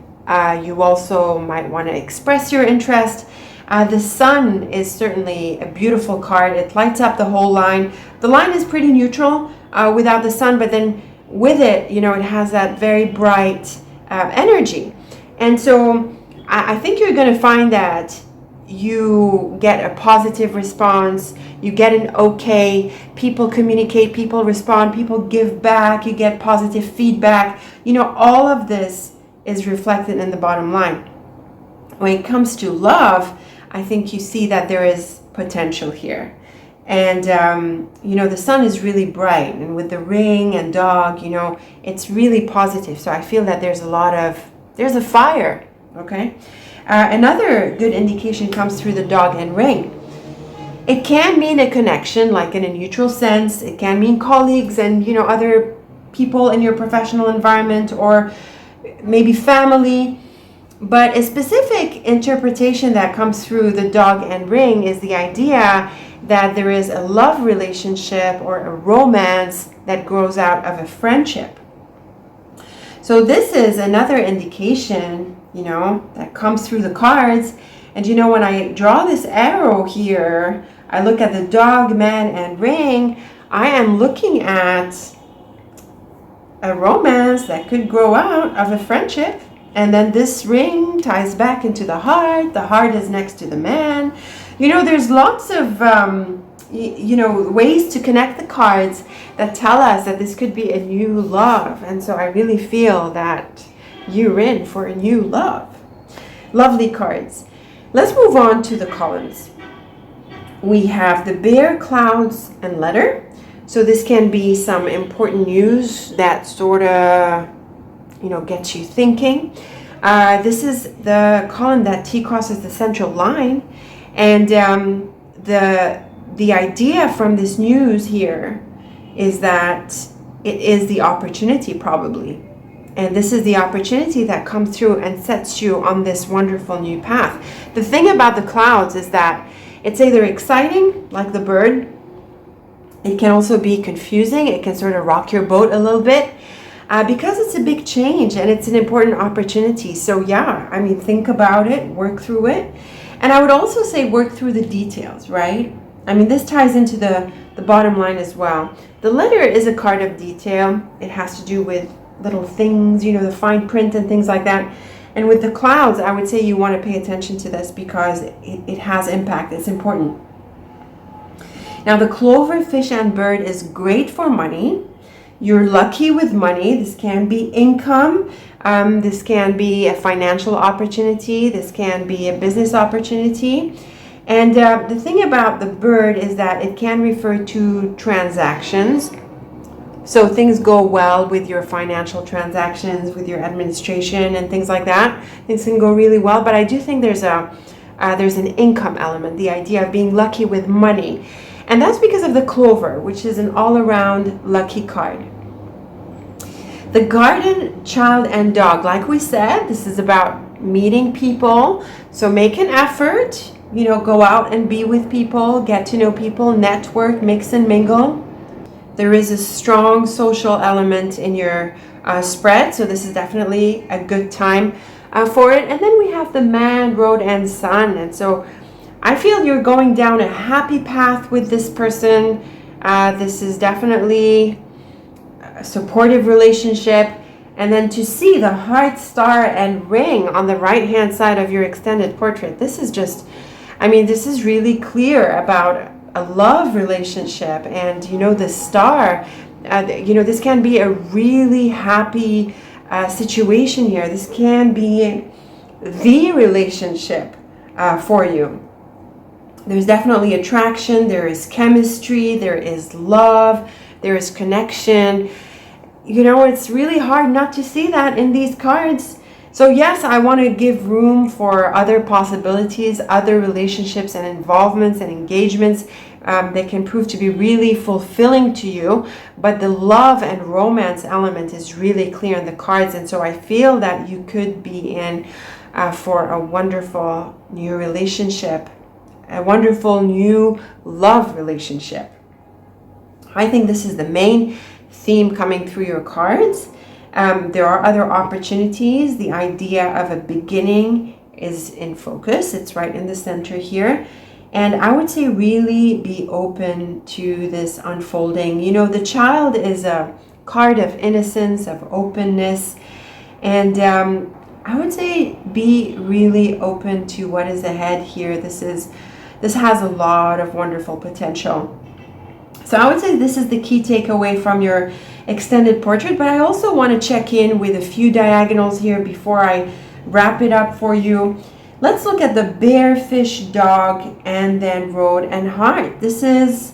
You also might want to express your interest. The sun is certainly a beautiful card. It lights up the whole line. The line is pretty neutral without the sun, but then with it, it has that very bright energy. And so I think you're going to find that you get a positive response, you get an okay, people communicate, people respond, people give back, you get positive feedback. All of this is reflected in the bottom line. When it comes to love, I think you see that there is potential here. And, the sun is really bright, and with the ring and dog, it's really positive. So I feel that there's a fire, okay? Another good indication comes through the dog and ring. It can mean a connection, like in a neutral sense. It can mean colleagues and, other people in your professional environment, or maybe family. But a specific interpretation that comes through the dog and ring is the idea that there is a love relationship or a romance that grows out of a friendship. So this is another indication, you know, that comes through the cards. And you know, when I draw this arrow here, I look at the dog, man, and ring, I am looking at a romance that could grow out of a friendship. And then this ring ties back into the heart. The heart is next to the man. You know, there's lots of, you know, ways to connect the cards that tell us that this could be a new love. And so I really feel that you're in for a new love. Lovely cards. Let's move on to the columns. We have the bear, clouds, and letter. So this can be some important news that sort of, you know, gets you thinking. This is the column that T crosses the central line. And the idea from this news here is that it is the opportunity, probably. And this is the opportunity that comes through and sets you on this wonderful new path. The thing about the clouds is that it's either exciting, like the bird. It can also be confusing. It can sort of rock your boat a little bit because it's a big change and it's an important opportunity. So yeah, I mean, think about it, work through it. And I would also say work through the details, right? I mean, this ties into the bottom line as well. The letter is a card of detail. It has to do with little things, you know, the fine print and things like that. And with the clouds, I would say you want to pay attention to this because it has impact. It's important. Now, the clover, fish, and bird is great for money. You're lucky with money. This can be income. This can be a financial opportunity. This can be a business opportunity. And the thing about the bird is that it can refer to transactions. So things go well with your financial transactions, with your administration and things like that. Things can go really well, but I do think there's an income element, the idea of being lucky with money. And that's because of the clover, which is an all-around lucky card. The garden, child, and dog. Like we said, this is about meeting people. So make an effort, you know, go out and be with people, get to know people, network, mix and mingle. There is a strong social element in your spread, so this is definitely a good time for it. And then we have the man, road, and sun. And so I feel you're going down a happy path with this person. This is definitely a supportive relationship. And then to see the heart, star, and ring on the right-hand side of your extended portrait, this is just, I mean, this is really clear about a love relationship. And you know, the star, you know, this can be a really happy situation here. This can be the relationship for you. There's definitely attraction, there is chemistry, there is love, there is connection. You know, it's really hard not to see that in these cards. So yes, I want to give room for other possibilities, other relationships and involvements and engagements that can prove to be really fulfilling to you. But the love and romance element is really clear in the cards. And so I feel that you could be in for a wonderful new relationship, a wonderful new love relationship. I think this is the main theme coming through your cards. There are other opportunities. The idea of a beginning is in focus. It's right in the center here. And I would say really be open to this unfolding. You know, the child is a card of innocence, of openness. And I would say be really open to what is ahead here. This has a lot of wonderful potential. So I would say this is the key takeaway from your extended portrait, but I also want to check in with a few diagonals here before I wrap it up for you. Let's look at the bear, fish, dog, and then road and heart. This is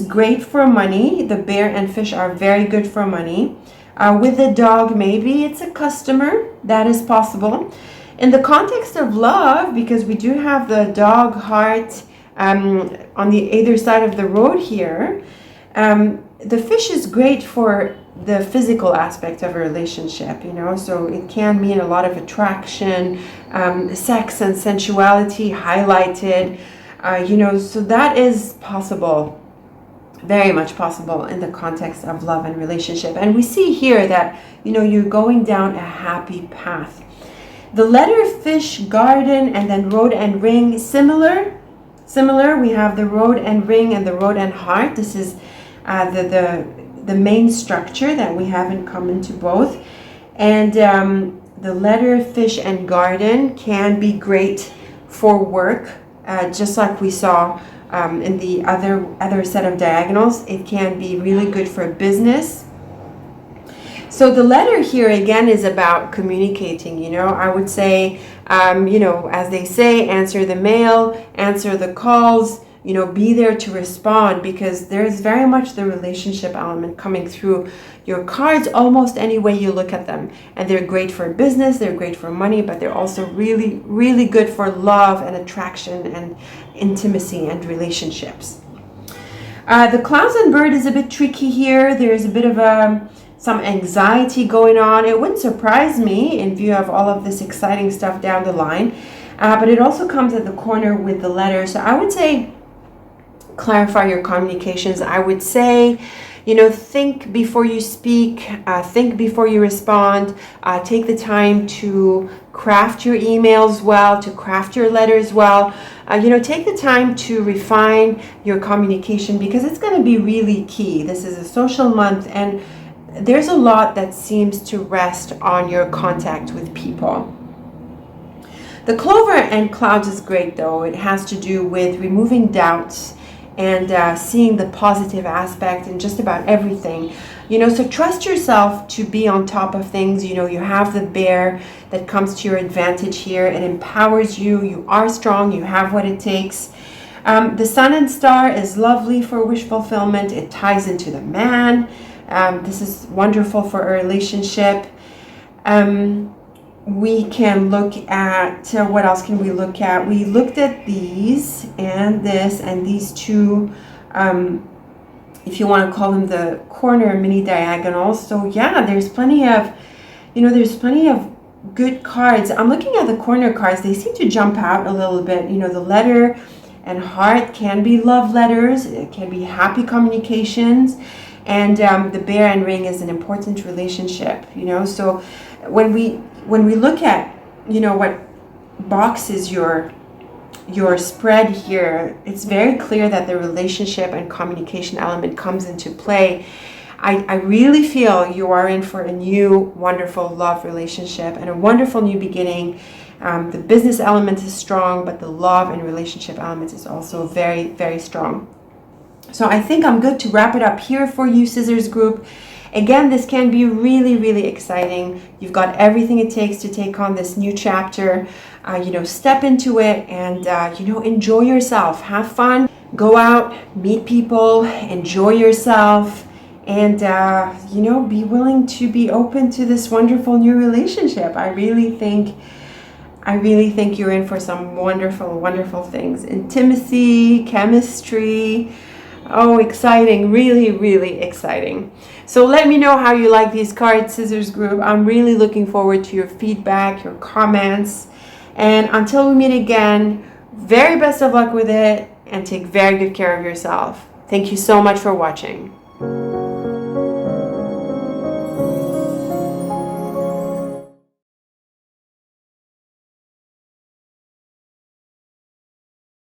great for money. The bear and fish are very good for money. With the dog, maybe it's a customer. That is possible. In the context of love, because we do have the dog, heart on the either side of the road here, the fish is great for the physical aspect of a relationship, you know, so it can mean a lot of attraction, sex and sensuality highlighted, you know, so that is possible. very much possible in the context of love and relationship. And we see here that, you're going down a happy path. The letter fish, garden, and then road and ring, similar. We have the road and ring and the road and heart. This is the main structure that we have in common to both. And the letter fish and garden can be great for work, just like we saw in the other set of diagonals. It can be really good for business. So the letter here again is about communicating. I would say, as they say, answer the mail, answer the calls, be there to respond, because there's very much the relationship element coming through your cards almost any way you look at them. And they're great for business, they're great for money, but they're also really, really good for love and attraction and intimacy and relationships. The clouds and bird is a bit tricky here. There's a bit of some anxiety going on. It wouldn't surprise me in view of all of this exciting stuff down the line. But it also comes at the corner with the letter. So I would say clarify your communications. I would say, think before you speak, think before you respond, take the time to craft your emails well, to craft your letters well. Take the time to refine your communication, because it's going to be really key. This is a social month, and there's a lot that seems to rest on your contact with people. The clover and clouds is great, though. It has to do with removing doubts and seeing the positive aspect in just about everything. So trust yourself to be on top of things. You have the bear that comes to your advantage here. It empowers you. You are strong. You have what it takes. The sun and star is lovely for wish fulfillment. It ties into the man. This is wonderful for a relationship. We can look at, what else can we look at? We looked at these and this and these two, if you want to call them the corner mini diagonals. So yeah, there's plenty of good cards. I'm looking at the corner cards. They seem to jump out a little bit. The letter and heart can be love letters. It can be happy communications. And the bear and ring is an important relationship, So when we look at, what boxes your spread here, it's very clear that the relationship and communication element comes into play. I really feel you are in for a new, wonderful love relationship and a wonderful new beginning. The business element is strong, but the love and relationship element is also very, very strong. So I think I'm good to wrap it up here for you, Scissors Group. Again, this can be really, really exciting. You've got everything it takes to take on this new chapter. Step into it and, enjoy yourself. Have fun. Go out, meet people, enjoy yourself, and, be willing to be open to this wonderful new relationship. I really think you're in for some wonderful, wonderful things. Intimacy, chemistry. Oh, exciting. Really, really exciting. So let me know how you like these cards, Scissors Group. I'm really looking forward to your feedback, your comments. And until we meet again, very best of luck with it, and take very good care of yourself. Thank you so much for watching.